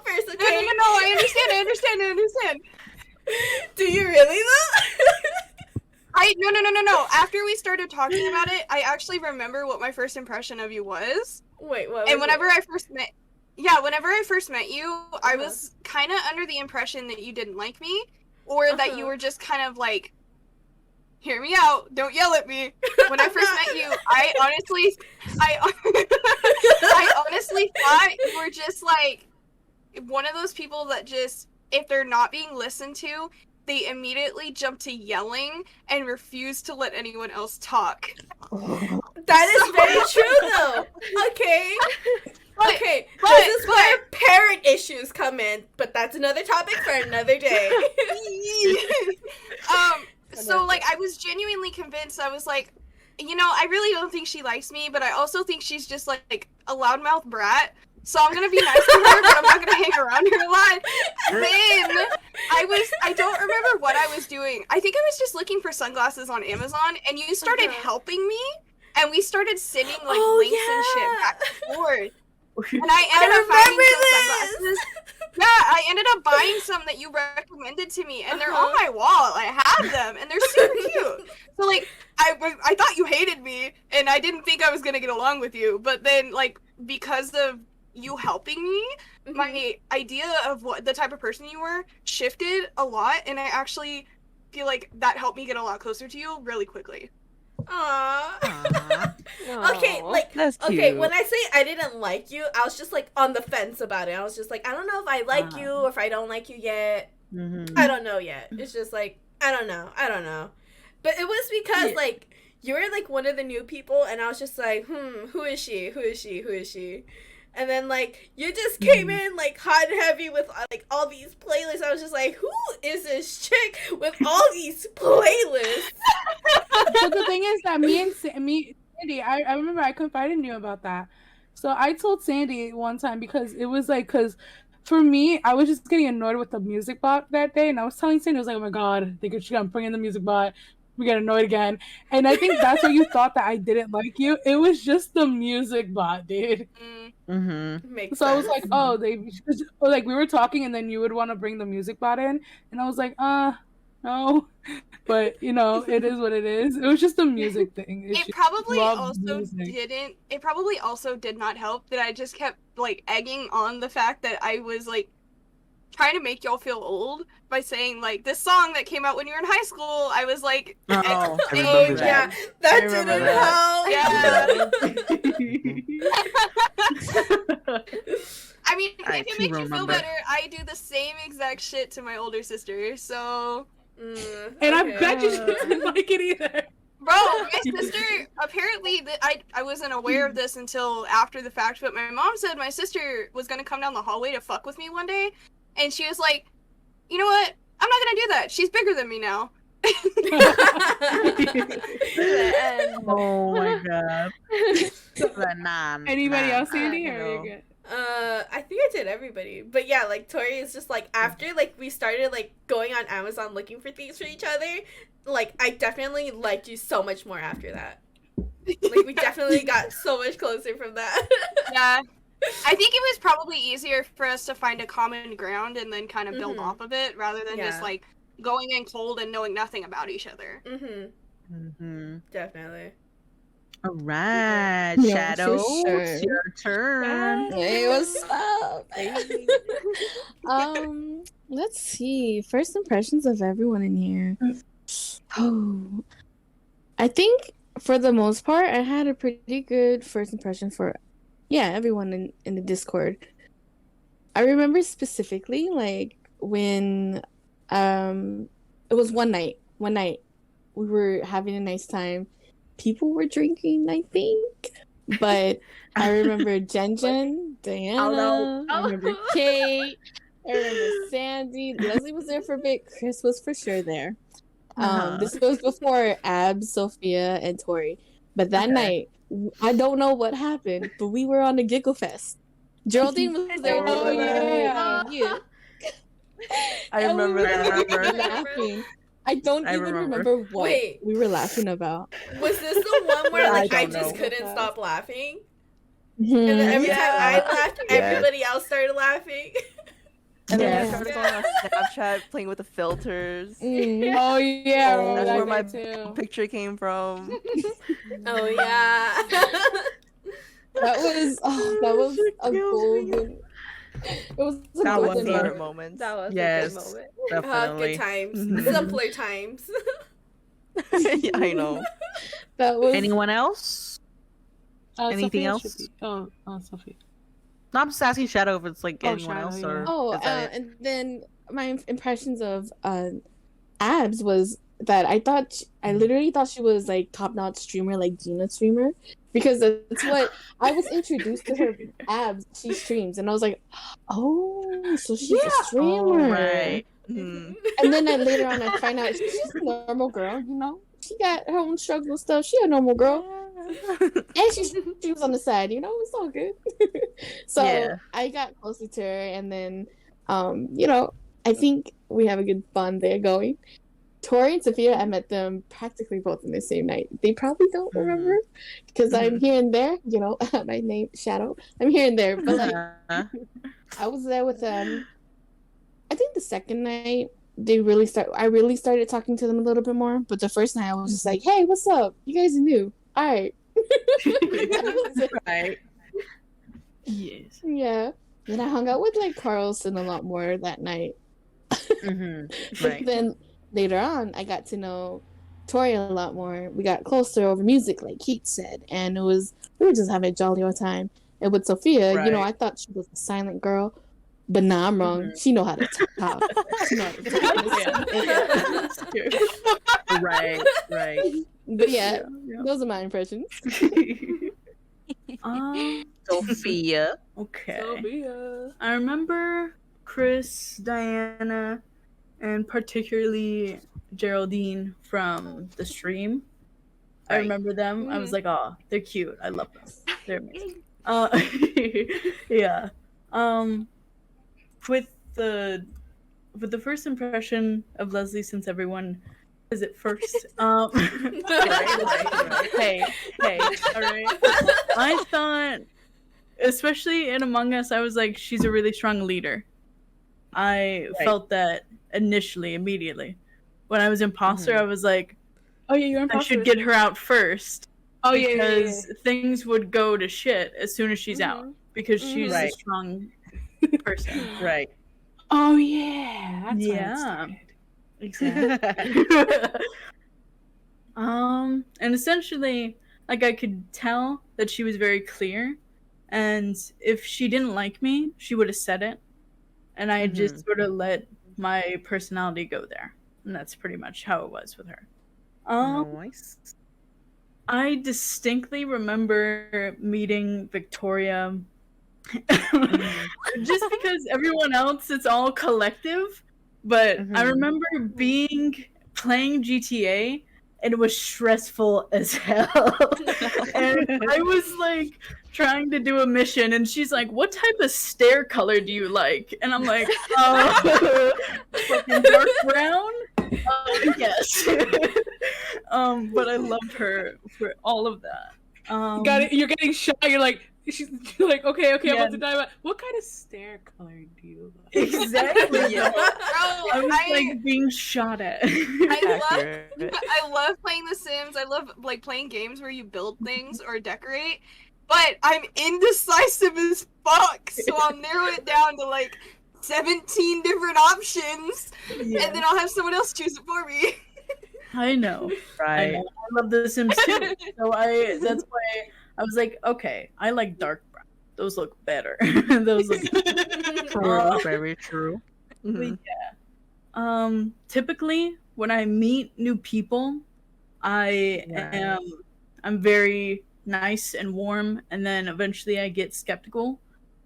first, okay? No, I understand. Do you really, though? No. After we started talking about it, I actually remember what my first impression of you was. Wait, what? And was whenever it? I first met you, I was kind of under the impression that you didn't like me, or that you were just kind of like, hear me out, don't yell at me. When I first met you, I honestly thought you were just like one of those people that just if they're not being listened to, they immediately jump to yelling and refuse to let anyone else talk. That is very true, though. Okay. Okay, but- this is where parent issues come in, but that's another topic for another day. So like I was genuinely convinced. I was like, you know, I really don't think she likes me, but I also think she's just like a loudmouth brat. So I'm gonna be nice to her, but I'm not gonna hang around her a lot. Then I don't remember what I was doing. I think I was just looking for sunglasses on Amazon, and you started helping me, and we started sending like links and shit back and forth. And I ended up finding some sunglasses. Yeah, I ended up buying some that you recommended to me, and they're on my wall. I have them, and they're super cute. So like, I thought you hated me, and I didn't think I was gonna get along with you. But then, like, because of you helping me, my idea of what the type of person you were shifted a lot, and I actually feel like that helped me get a lot closer to you really quickly. Aww. Okay, like, That's okay, cute. when I say I didn't like you, I was just like on the fence about it. I was just like, I don't know if I like you or if I don't like you yet. I don't know yet. It's just like, I don't know. But it was because like you were like one of the new people, and I was just like, who is she? And then like you just came in like hot and heavy with like all these playlists. I was just like, who is this chick with all these playlists? But the thing is that me and Sandy, I remember I confided in you about that. So I told Sandy one time because it was like, because for me, I was just getting annoyed with the music bot that day, and I was telling Sandy, I was like, oh my god, they could bring in the music bot. We get annoyed again. And I think that's why you thought that I didn't like you. It was just the music bot, dude. Makes So sense. I was like, oh, like we were talking, and then you would want to bring the music bot in, and I was like, no. But you know, it is what it is. It was just a music thing. It probably also did not help that I just kept like egging on the fact that I was like trying to make y'all feel old by saying like this song that came out when you were in high school. I was like, I remember that. That didn't help. I mean, I if it too makes you feel remember. better, I do the same exact shit to my older sister. So, and I bet you she didn't like it either. bro, my sister apparently I wasn't aware of this until after the fact, but my mom said my sister was gonna come down the hallway to fuck with me one day, and she was like, you know what? I'm not gonna do that. She's bigger than me now. Oh my god. Anybody else, Sandy? Or are you good? I think I did everybody. But yeah, like Tori is just like after like we started like going on Amazon looking for things for each other, like I definitely liked you so much more after that. Like we definitely got so much closer from that. Yeah. I think it was probably easier for us to find a common ground and then kind of build off of it rather than just like going in cold and knowing nothing about each other. Definitely. All right, Yeah, Shadow, for sure. it's your turn. Hey, what's up? Let's see. First impressions of everyone in here. Oh, I think for the most part, I had a pretty good first impression for, everyone in the Discord. I remember specifically, like, when, it was one night we were having a nice time. People were drinking, I think, but I remember Jen, Diana, I remember Cait, I remember Sandy, Leslie was there for a bit, Chris was for sure there. This was before Abs, Sophia, and Tori. But that night, I don't know what happened, but we were on a giggle fest. Geraldine was there. Oh, yeah. I remember that. Laughing. I don't even remember what we were laughing about. Was this the one where like I just couldn't stop laughing? And then every time I laughed, everybody else started laughing. And then I started going on Snapchat playing with the filters. Oh yeah, That's where my too. picture came from. Oh yeah. That was a golden. It was a That was golden favorite moment. moments. That was Yes, a good moment. definitely. Good times. Simpler times. Yeah, I know. That was Anyone else? Anything Sophia else? should be- Sophia. No, I'm just asking Shadow if it's like anyone Shadow, else yeah. or. Oh, is that it? and then my impressions of Abs was that I literally thought she was like top notch streamer, like Gina streamer, because that's what I was introduced to her. Abs, she streams, and I was like, oh, so she's a streamer. Oh, right. Mm. And then later on, I find out she's just a normal girl. You know, she got her own struggles and stuff. She a normal girl, and she was on the side. You know, it's all good. So Yeah. I got closer to her, and then, you know, I think we have a good bond there going. Tori and Sophia, I met them practically both in the same night. They probably don't remember because I'm here and there. You know, my name Shadow. I'm here and there, but like I was there with them. I think the second night I really started talking to them a little bit more. But the first night I was just like, "Hey, what's up? You guys are new. All right." Right. Yes. Yeah. Then I hung out with like Carlson a lot more that night. Mm-hmm. But Right. then later on, I got to know Tori a lot more. We got closer over music, like Cait said, and we were just having a jolly old time. And with Sophia, you know, Right. I thought she was a silent girl, but nah, I'm wrong. She know how to talk. She know how to talk. Right. Right. But yeah, Yeah. those are my impressions. Sophia. Okay. Sophia. I remember Chris, Diana, and particularly Geraldine from the stream. I Right. remember them. I was Mhm. like, oh, they're cute. I love them. They're amazing. Yeah. With the first impression of Leslie, since everyone is it first. Right. Hey, all right. I thought, especially in Among Us, I was like, she's a really strong leader. I felt that initially, immediately. When I was imposter, I was like, Oh yeah, you're I imposter. should get her out first. Oh yeah, Because things would go to shit as soon as she's out. Because she's a Right. strong person. Right. Oh yeah. That's why Yeah. it started. Exactly. And essentially, like I could tell that she was very clear, and if she didn't like me, she would have said it, and I just sort of let my personality go there, and that's pretty much how it was with her. Nice. I distinctly remember meeting Victoria, just because everyone else, it's all collective. But I remember playing GTA, and it was stressful as hell. And I was like trying to do a mission, and she's like, "What type of stair color do you like?" And I'm like, fucking dark brown. Yes. But I loved her for all of that. You're getting shot. You're like, you're like, okay, I'm Yeah. about to die. But what kind of stair color do you like? Exactly. Yeah. Bro, I was like being shot at. I love playing The Sims. I love like playing games where you build things or decorate. But I'm indecisive as fuck, so I'll narrow it down to like 17 different options, and then I'll have someone else choose it for me. I know. Right. I know. I love The Sims too. So that's why I was like, okay, I like dark brown. Those look better. Those look True. Very true. But yeah. Typically when I meet new people, I'm very nice and warm, and then eventually I get skeptical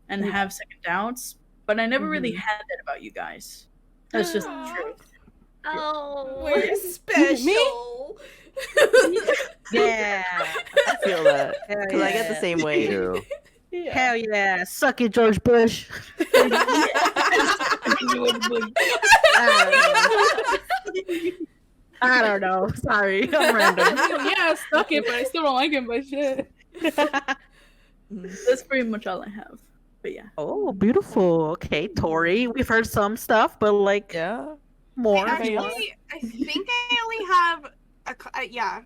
and have second doubts. But I never really had that about you guys. That's just the truth. Oh. We're special. Yeah. I feel that Hell because I get the yeah. same way too. Yeah. Hell yeah. Suck it, George Bush. I don't know. Sorry. I'm random. Yeah, I stuck it, but I still don't like him. But shit. That's pretty much all I have. But yeah. Oh, beautiful. Okay, Tori. We've heard some stuff, but like Yeah. more. I if you want. actually, I think I only have yeah.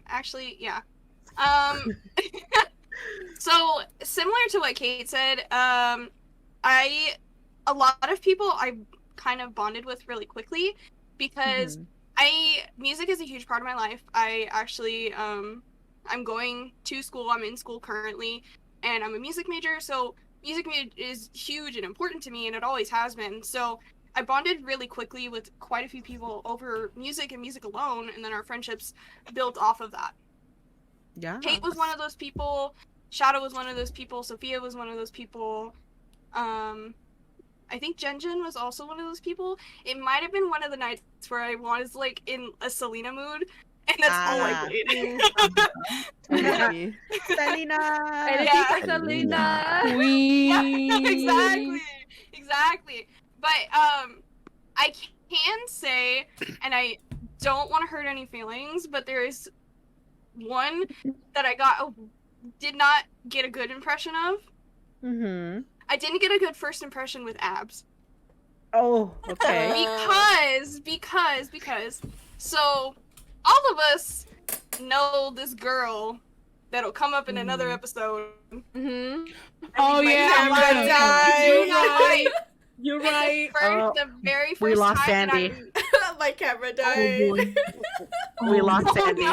So similar to what Cait said, a lot of people I kind of bonded with really quickly because music is a huge part of my life. I actually I'm going to school. I'm in school currently, and I'm a music major. So music is huge and important to me, and it always has been. So I bonded really quickly with quite a few people over music and music alone, and then our friendships built off of that. Yeah. Cait was one of those people. Shadow was one of those people. Sophia was one of those people. I think Jen was also one of those people. It might have been one of the nights where I was like in a Selena mood, and that's all I played. Selena. Anything for Selena. Exactly. But I can say, and I don't want to hurt any feelings, but there is one that I did not get a good impression of. Mm-hmm. I didn't get a good first impression with Abs. Oh, okay. Because so all of us know this girl that'll come up in another episode. Mm-hmm. Oh yeah, you're right. The very first we lost time Sandy. My camera died. We lost Sandy.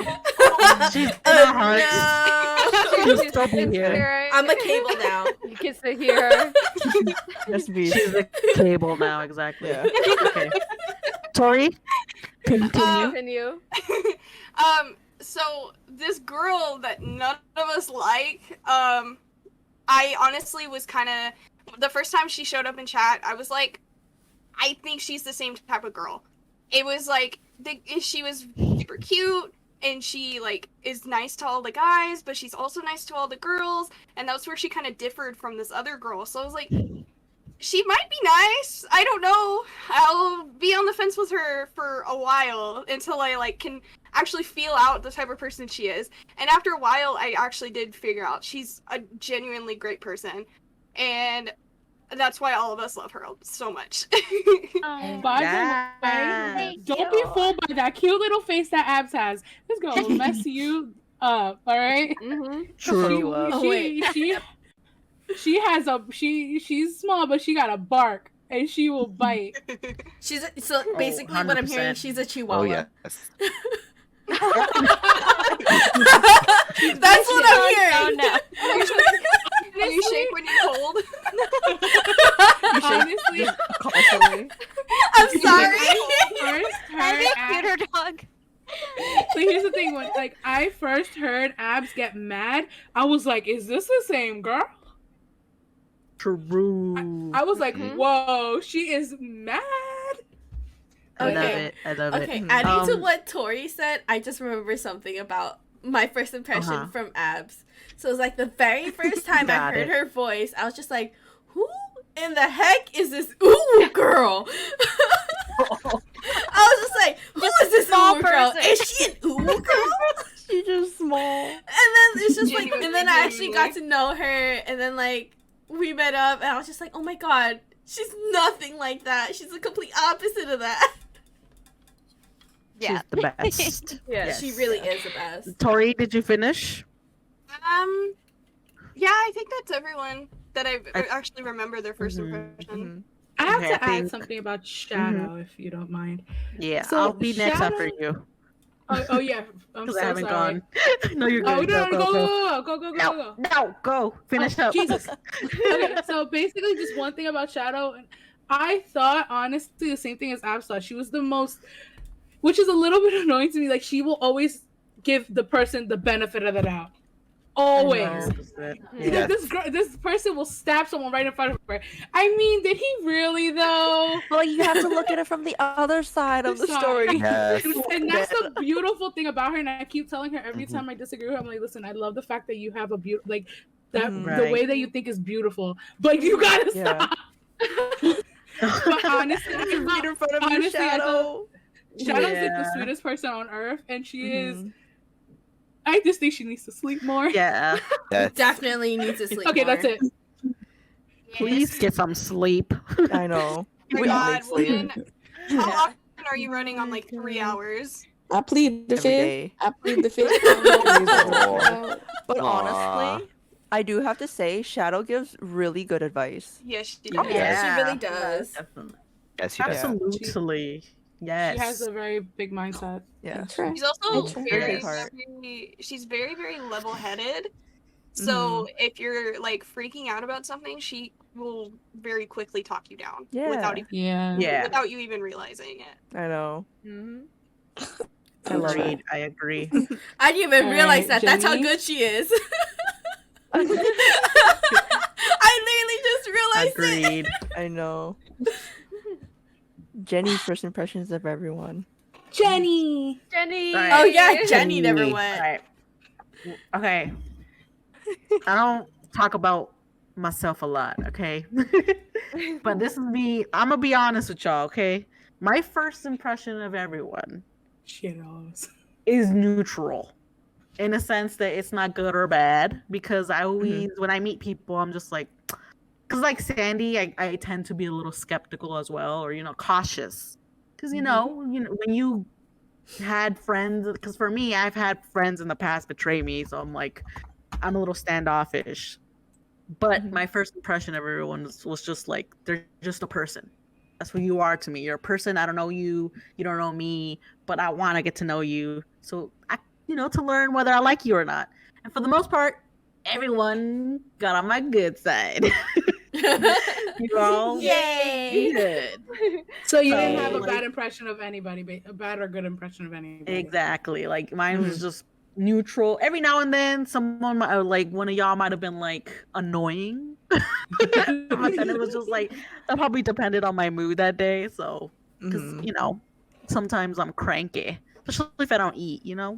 She's in Oh, our hearts. no. She'll still be here. I'm a cable now. You can sit here. She's a cable now, exactly. Yeah. Okay. Tori, Continue. So this girl that none of us like, I honestly was kind of, the first time she showed up in chat, I was like, I think she's the same type of girl. It was like, she was super cute, and she like is nice to all the guys, but she's also nice to all the girls, and that's where she kind of differed from this other girl. So I was like, she might be nice. I don't know. I'll be on the fence with her for a while until I like can actually feel out the type of person she is. And after a while, I actually did figure out she's a genuinely great person, and that's why all of us love her so much. By the way, don't be fooled by that cute little face that Abs has. This girl will mess you up. All right. Mm-hmm. True. She's small, but she got a bark, and she will bite. So basically, what I'm hearing, she's a chihuahua. Oh yes. That's what I'm hearing. Oh no. Do you shake when you're cold? Honestly, I'm sorry. That'd be a cuter dog. So here's the thing: when like I first heard Abs get mad, I was like, "Is this the same girl?" True. I was like, "Whoa, she is mad." I love it. Okay, adding to what Tori said, I just remember something about my first impression from Abs. So it was like the very first time I heard her voice, I was just like, who in the heck is this ooh girl? I was just like, who is this ooh girl? Is she an ooh girl? She's just small. And then it's just like, and then I actually got to know her, and then like we met up, and I was just like, oh my god, she's nothing like that. She's the complete opposite of that. She's the best. Yes. She really is the best. Tori, did you finish? Yeah, I think that's everyone that I actually remember their first impression. I have Okay, to I add think- something about Shadow, if you don't mind. Yeah, So, I'll be next Shadow- after you. Oh yeah, I'm Because so I haven't sorry. gone. No, you're Oh good. no, Go. go. Go. Finish Oh, up. Jesus. Okay, so basically, just one thing about Shadow. I thought honestly the same thing as Abs thought. She was the most, which is a little bit annoying to me. Like she will always give the person the benefit of the doubt. Always. Yes. This person will stab someone right in front of her. I mean, did he really though? Well, you have to look at it from the other side of the story. Yes. And that's the beautiful thing about her. And I keep telling her every time I disagree with her, I'm like, listen, I love the fact that you have a beautiful, like that the way that you think is beautiful, but you gotta stop. But honestly, Read in front of your honestly, Shadow. Shadow's like the sweetest person on earth, and she is. I just think she needs to sleep more. Yeah. Definitely needs to sleep. Okay, more. that's it. Please get some sleep. I know. Oh my We god, need sleep. woman. How often are you running on like 3 hours? I plead the Every fifth. day. I plead the fifth. But Aw. honestly, I do have to say, Shadow gives really good advice. Yes, she Oh, did. yeah, she really does. Definitely. Yes, you do. Absolutely. Yes. She has a very big mindset. Yeah. She's also Very very, good heart. she's very, very level-headed. So if you're like freaking out about something, she will very quickly talk you down without without you even realizing it. I know. I love it. I agree. I didn't even realize that. That's how Jenny? good she is. I literally just realized Agreed. I know. Jenny's first impressions of everyone. Jenny. Right. Oh yeah, Jenny never went. All right. Okay. I don't talk about myself a lot, okay? But this is me. I'm gonna be honest with y'all, okay? My first impression of everyone is neutral, in a sense that it's not good or bad. Because I always, when I meet people, I'm just like, because like Sandy, I tend to be a little skeptical as well, or cautious. Because you know when you had friends, because for me, I've had friends in the past betray me, so I'm a little standoffish. But my first impression of everyone was just like, they're just a person. That's who you are to me. You're a person. I don't know you. You don't know me, but I want to get to know you. So to learn whether I like you or not. And for the most part, everyone got on my good side. You all good. So you didn't have a bad impression of anybody, a bad or good impression of anybody. Exactly. Like mine was just neutral. Every now and then, someone like one of y'all might have been like annoying, but then it was just like that probably depended on my mood that day. So, because sometimes I'm cranky, especially if I don't eat. Yeah.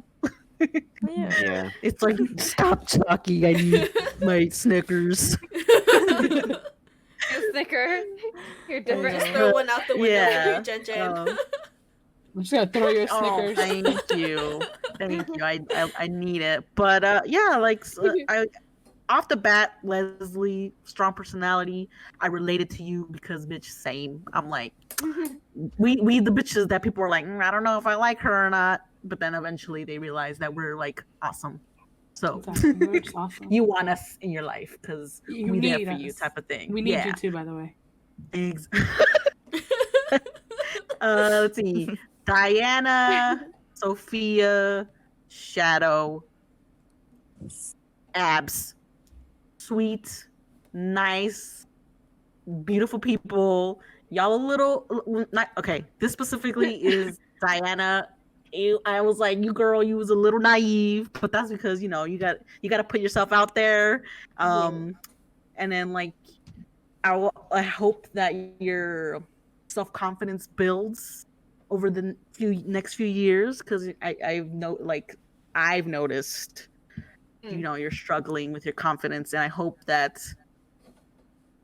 It's like, stop talking. I need my Snickers. Snicker. You're different. Just throw one out the window for you, Jen Jen. I'm just gonna throw your Snickers. Thank you. I need it. But off the bat, Leslie, strong personality. I related to you because bitch, same. I'm like, we the bitches that people are like, I don't know if I like her or not. But then eventually they realize that we're like awesome. So awesome. You want us in your life because we there for you, type of thing. We need you too, by the way. Let's see. Diana, Sophia, Shadow, Abs, sweet, nice, beautiful people. Y'all a little not okay. This specifically is Diana. I was like, you was a little naive, but that's because you got to put yourself out there. And then like I hope that your self-confidence builds over the next few years, because I've noticed you're struggling with your confidence, and I hope that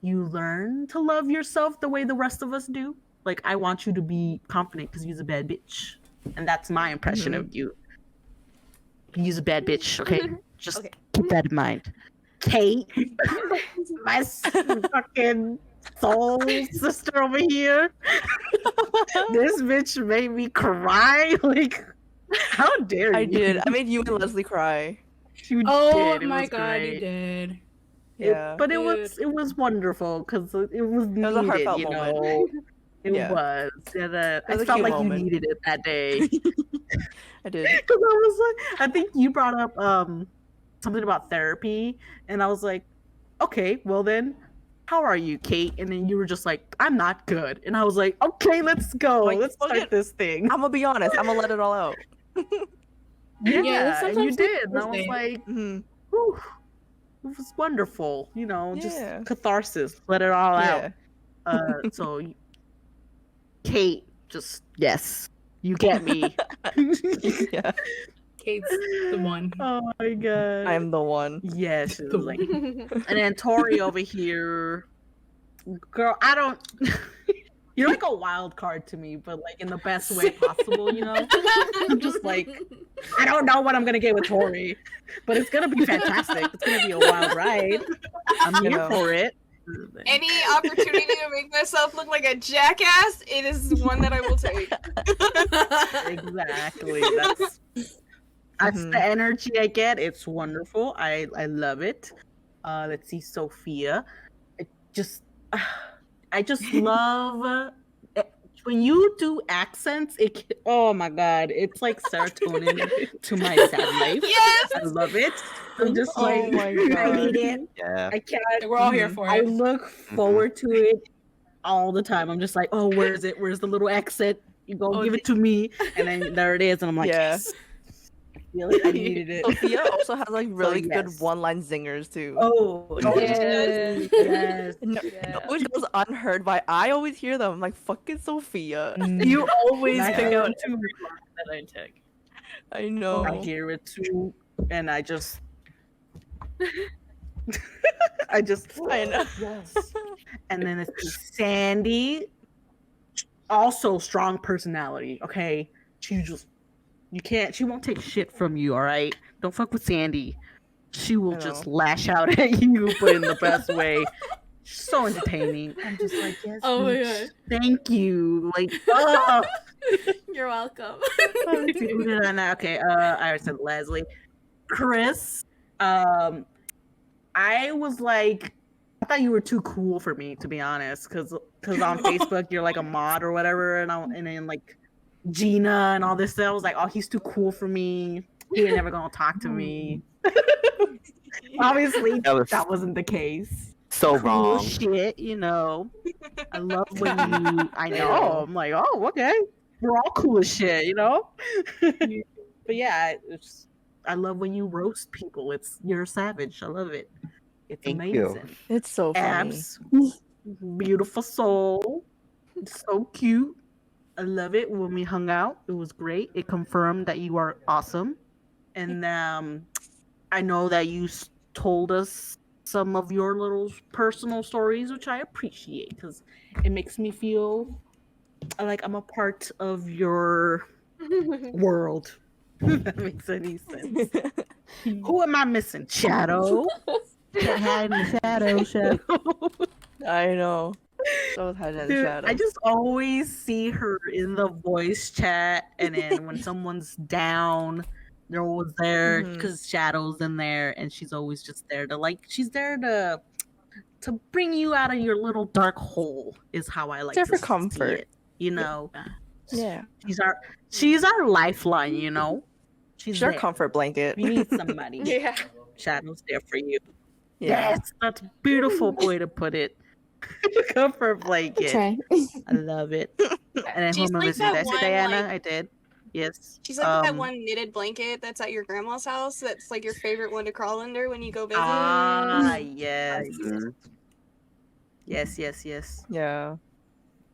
you learn to love yourself the way the rest of us do. Like, I want you to be confident because you're a bad bitch, and that's my impression of you. You're a bad bitch, okay? Just keep that in mind. Cait, my fucking soul sister over here. This bitch made me cry. Like, how dare you? I did. I made you and Leslie cry. You oh did. My god, you did. Yeah. But it was wonderful because it was needed. It was a heartfelt moment. It was. Yeah, I was a felt cute like moment. you needed it that day. I did. Because I was like, I think you brought up something about therapy, and I was like, okay, well then, how are you, Cait? And then you were just like, I'm not good, and I was like, okay, let's go, let's start this thing. I'm gonna be honest. I'm gonna let it all out. Yeah, and you did. And I was thing. like, whew, it was wonderful. Just catharsis. Let it all out. So, Cait, just yes, you get me. Yeah. Cait's the one. Oh my god. I'm the one. Yes. It was like, and then Tori over here, girl, I don't. You're like a wild card to me, but like in the best way possible, I'm just like, I don't know what I'm gonna get with Tori, but it's gonna be fantastic. It's gonna be a wild ride. I'm here for it. Any opportunity to make myself look like a jackass, it is one that I will take. Exactly. That's the energy I get. It's wonderful. I love it. Let's see, Sophia. I just love when you do accents, oh my god, it's like serotonin to my sad life. Yes. I love it. I'm just Oh like, my I god. need it. Yeah. I can't. We're all here for I it. look forward to it all the time. I'm just like, oh, where is it? Where's the little exit? You go give it to me, and then there it is, and I'm like, Yeah. yes. I feel it. I needed it. Sophia also has like really good yes. one-line zingers too. Oh, Yes. yes. No, Yeah. it always goes unheard by. I always hear them. I'm like fucking Sophia. You always I pick heard out it too. every line that I take. I know. I hear it too, and I just, I just, I know. yes. And then it's Sandy, also strong personality. Okay, she she won't take shit from you. All right, don't fuck with Sandy. She will I just know. lash out at you, but in the best way. So entertaining. I'm just like, yes, Oh my bitch, thank you. Like, You're welcome. who did I not? Okay, I already said Leslie. Chris, I was like, I thought you were too cool for me, to be honest, because on Facebook you're like a mod or whatever, and then like Gina and all this stuff. I was like, oh, he's too cool for me. He ain't never gonna talk to me. Obviously, that wasn't the case. So Cool wrong. shit, you know. I love when you. I know. I'm like, oh, okay. We're all cool as shit, you know. But yeah, I love when you roast people. You're a savage. I love it. It's Thank you. amazing. It's so funny. Abs, beautiful soul, so cute. I love it. When we hung out, it was great. It confirmed that you are awesome, and I know that you told us some of your little personal stories, which I appreciate because it makes me feel like I'm a part of your world. If that makes any sense. Who am I missing? Shadow. Hide in the shadow. I know. So hide in the Dude, shadow. I just always see her in the voice chat, and then when someone's down, they're always there Mhm. because Shadow's in there, and she's always just there she's there to bring you out of your little dark hole. Is how I like There to for see comfort. it. You know, Yeah. she's our lifeline. You know, she's She's our there. comfort blanket. You need somebody. Yeah. Shadow's there for you. Yeah. Yes, that's a beautiful way to put it. Comfort blanket. Try. I love it. And then She's who am I like missing? that Did I say one, Diana? like- I did. Yes. She's like that one knitted blanket that's at your grandma's house. That's like your favorite one to crawl under when you go visit. Ah, yes. Mhm. Yes. Yeah.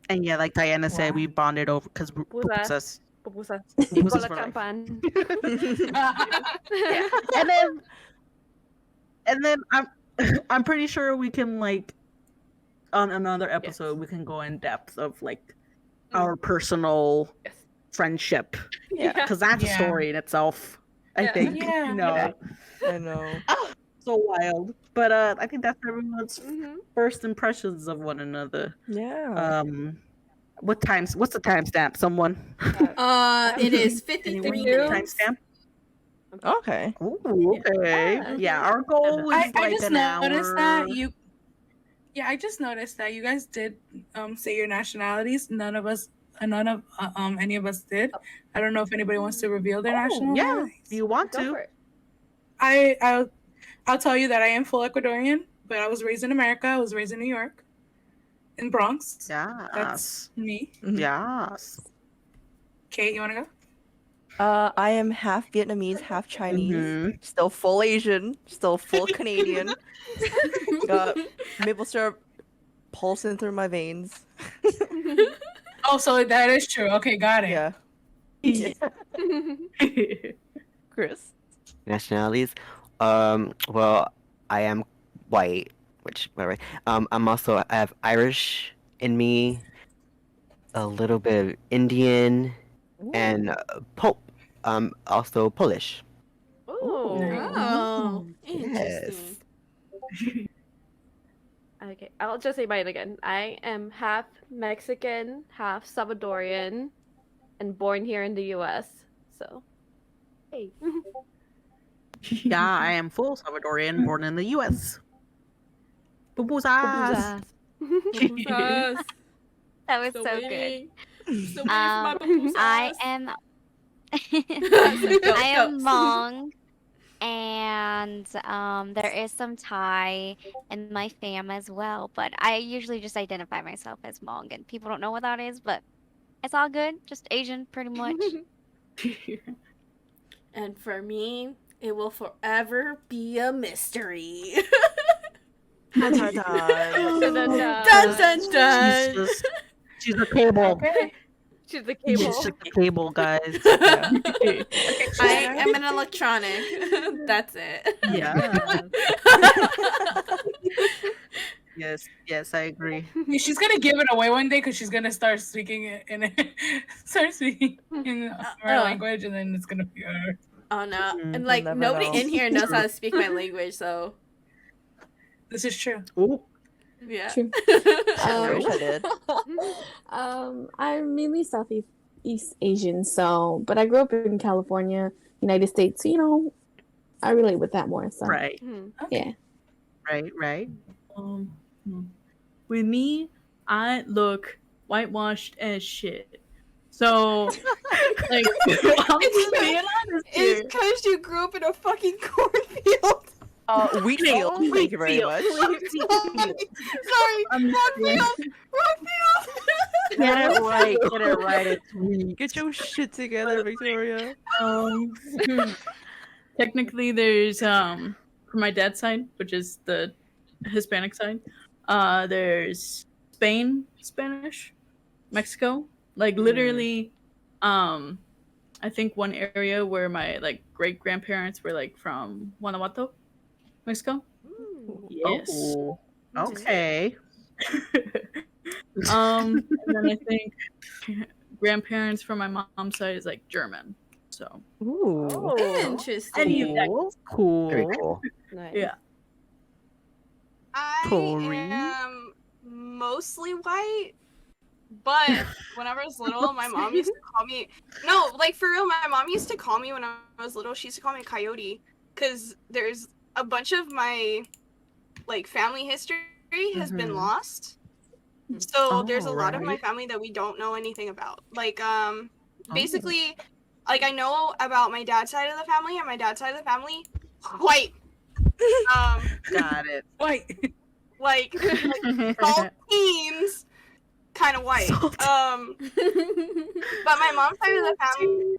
And yeah, like Diana said, Wow. we bonded over because Pupusas. pupusas. Pupusas. Pupusas Bola for life. campan. And then I'm pretty sure we can like on another episode we can go in depth of like our personal Yes. friendship Yeah. because that's a Yeah. story in itself. I Yeah. think Yeah. you know. I know. So wild. But I think that's everyone's Mhm. first impressions of one another. Yeah. What's the timestamp? Someone? It is 53 Anyone? minutes. Timestamp? Okay. Ooh, okay. Yeah. Yeah, our goal was I like just an hour. noticed that you. Yeah, I just noticed that you guys did say your nationalities. None of any of us did. I don't know if anybody wants to reveal their Oh, nationalities. yeah. Do you want Go to? for it. I'll tell you that I am full Ecuadorian, but I was raised in America. I was raised in New York, in Bronx. Yes. That's me. Yes. Kate, you want to go? I am half Vietnamese, half Chinese. Mhm. Still full Asian. Still full Canadian. Got maple syrup pulsing through my veins. Oh, so that is true. Okay, got it. Yeah. Chris. Nationalities. Well, I am white, which whatever. I'm also I have Irish in me, a little bit of Indian, and also Polish. Ooh. Oh, Yes. interesting. Okay, I'll just say mine again. I am half Mexican, half Salvadorian, and born here in the U.S. So, hey. Yeah, I am full Salvadorian, born in the U.S. Pupusas. Pupusas. Pupusas. That was Still so good. waiting. So wait for my poo sauce. I am. Go, I am go. Hmong, and there is some Thai in my fam as well. But I usually just identify myself as Hmong, and people don't know what that is, but it's all good. Just Asian, pretty much. And for me, it will forever be a mystery. Dun, dun, dun. Dun, dun, Dun dun. dun dun. She's a cable. Okay. She's the She's cable. just a cable, guys. I am an electronic. That's it. Yeah. Yes, I agree. She's gonna give it away one day because she's gonna start speaking in our language, and then it's gonna be her. Oh no. Mm, And like never nobody know. in here knows how to speak my language, so This is true. Ooh. yeah. True. I wish I did. I'm mainly Southeast Asian, so but I grew up in California, United States. So, I relate with that more. So Right, yeah. right. With me, I look whitewashed as shit. So, like, I'm just being honest It's here. because you grew up in a fucking cornfield. Wheatfield. Thank you very much. Sorry, I'm just Rockfield. Rockfield. Get it right. It's weak. Get your shit together, Victoria. Technically, there's for my dad's side, which is the Hispanic side. There's Spain, Spanish, Mexico. Like literally, I think one area where my like great grandparents were like from Guanajuato, Mexico. Yes. Oh, okay. And then I think grandparents from my mom's side is like German. So Ooh. Interesting. Cool. Very cool. Nice. yeah. I Tori? am mostly white, but when I was little, my mom used to call me. No, like for real, my mom used to call me when I was little. She used to call me Coyote because there's a bunch of my like family history has been lost. So there's a lot of my family that we don't know anything about. Like basically, like I know about my dad's side of the family, and my dad's side of the family, white. Got it. White. like all teens kind of white. But my mom's side of the family,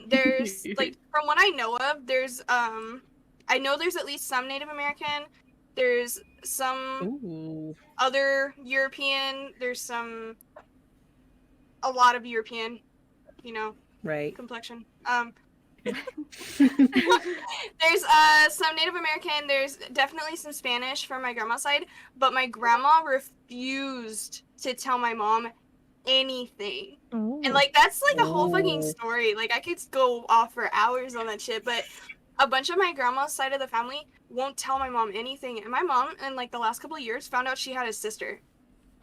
there's like from what I know of, there's I know there's at least some Native American, there's some other European, there's a lot of European, Right. complexion. There's some Native American, there's definitely some Spanish from my grandma's side, but my grandma refused to tell my mom anything. And like that's like a whole fucking story. Like I could go off for hours on that shit, but a bunch of my grandma's side of the family won't tell my mom anything. And my mom in like the last couple of years found out she had a sister.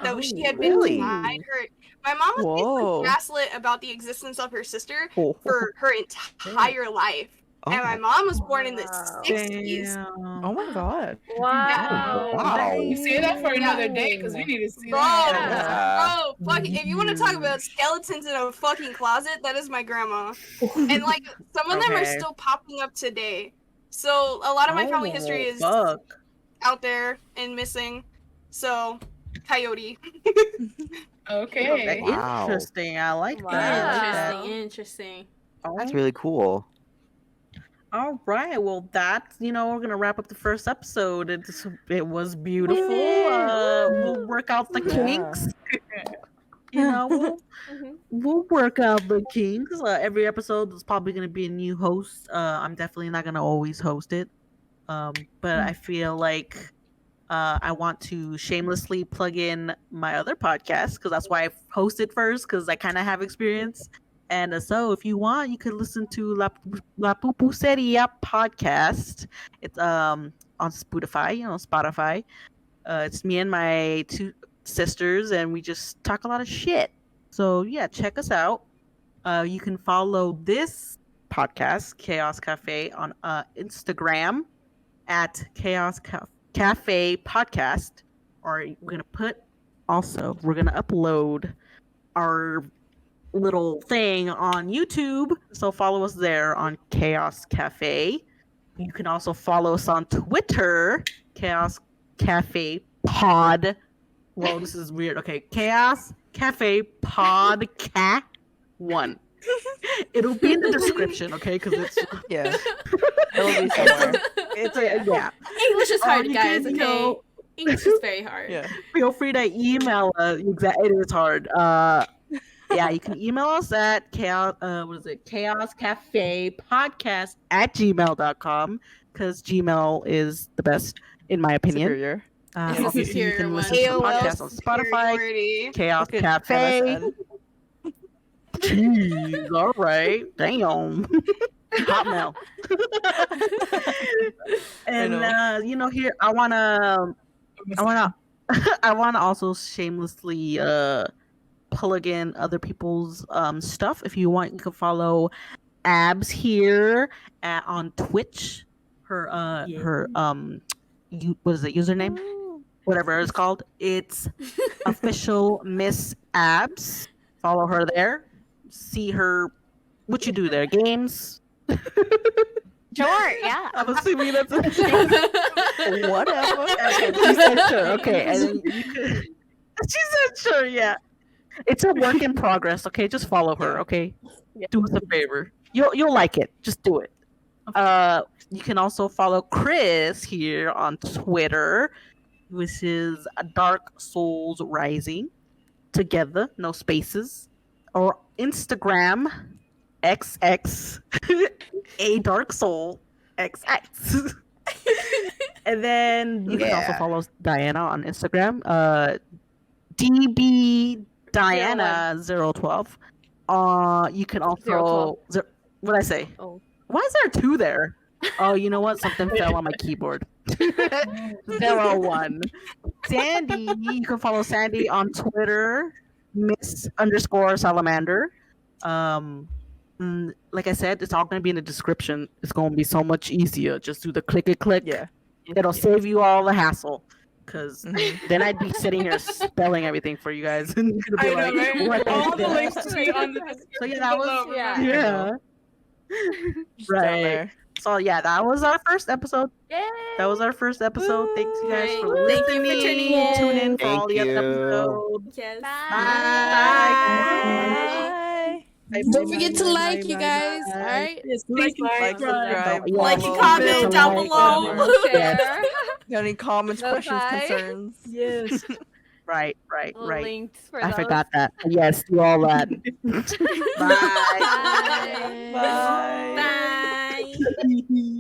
That she had been really? denied her. My mom was Whoa. basically gaslit about the existence of her sister for her entire life. And my mom was born in the 60s. Oh my god. Wow. Wow. You say that for another day because we need to see Bro, that. bro, fuck, if you want to talk about skeletons in a fucking closet, that is my grandma. And like some of them are Okay. still popping up today. So a lot of my family history is Fuck. out there and missing. So Coyote. Okay. Wow. Interesting. I like that. Interesting. That's really cool. All right. Well, that's we're gonna wrap up the first episode. It was beautiful. We'll work out the kinks. We'll work out the kinks. Every episode is probably gonna be a new host. I'm definitely not gonna always host it. But I feel like I want to shamelessly plug in my other podcast because that's why I hosted first because I kind of have experience. And so, if you want, you could listen to La Pupuseria podcast. It's on Spotify, Spotify. It's me and my two sisters, and we just talk a lot of shit. So yeah, check us out. You can follow this podcast, Chaos Cafe, on Instagram at Chaos Cafe Podcast. Or we're gonna upload our little thing on YouTube. So follow us there on Chaos Cafe. You can also follow us on Twitter, Chaos Cafe Pod. Whoa, this is weird. Okay, Chaos Cafe Podcast 1. It'll be in the description, okay? Because it's Yeah. It'll be somewhere. yeah. English is Or hard, you guys. can, Okay, English is very hard. Yeah. Feel free to email us. It is hard. Yeah, you can email us at chaos. What is it? Chaos Cafe Podcast at gmail.com because Gmail is the best in my opinion. Superior. It's a Obviously, you superior can one. listen to the AOL podcast on Spotify. superiority. Chaos Look at Cafe. MSN. Jeez, all right. Damn. Hotmail. And you know, here I wanna I wanna also shamelessly plug in other people's stuff. If you want, you can follow Abs here on Twitch. Her what is it, username? Whatever it's called. It's official Miss Abs. Follow her there. See her what you do there. Games. Sure, yeah. I'm assuming that's a Whatever. Okay, she said sure. Okay, and then you could. She said sure. Yeah, it's a work in progress. Okay, just follow her. Okay, do us a favor. You'll like it. Just do it. You can also follow Chris here on Twitter, which is Dark Souls Rising. Together, no spaces, or Instagram XX a Dark Soul XX. And then you can also follow Diana on Instagram. DB Diana 012. You can also what did I say? Oh. Why is there 2 there? Oh, you know what? Something fell on my keyboard. 01. Sandy, you can follow Sandy on Twitter, Miss_Salamander. Like I said, it's all going to be in the description. It's going to be so much easier. Just do the click. Yeah. It'll save you all the hassle. Because then I'd be sitting here spelling everything for you guys. And be I like, know, right? what All is the this? links to be on the description. So yeah, that was below, yeah. remember? yeah. Right. So yeah, that was our first episode. Yay! That was our first episode. Thanks you guys for Thank listening. you for tuning in. Tune in for Thank all the other you. episodes. Yes. Bye. Don't forget to like, you guys. All right. Yes, Like, Like, subscribe, Yeah. Like and follow, comment down like, below. Yes. Got any comments, questions, Bye. concerns? Yes. Right. Links for I those. forgot that. Yes, do all that. Bye. Bye. Bye.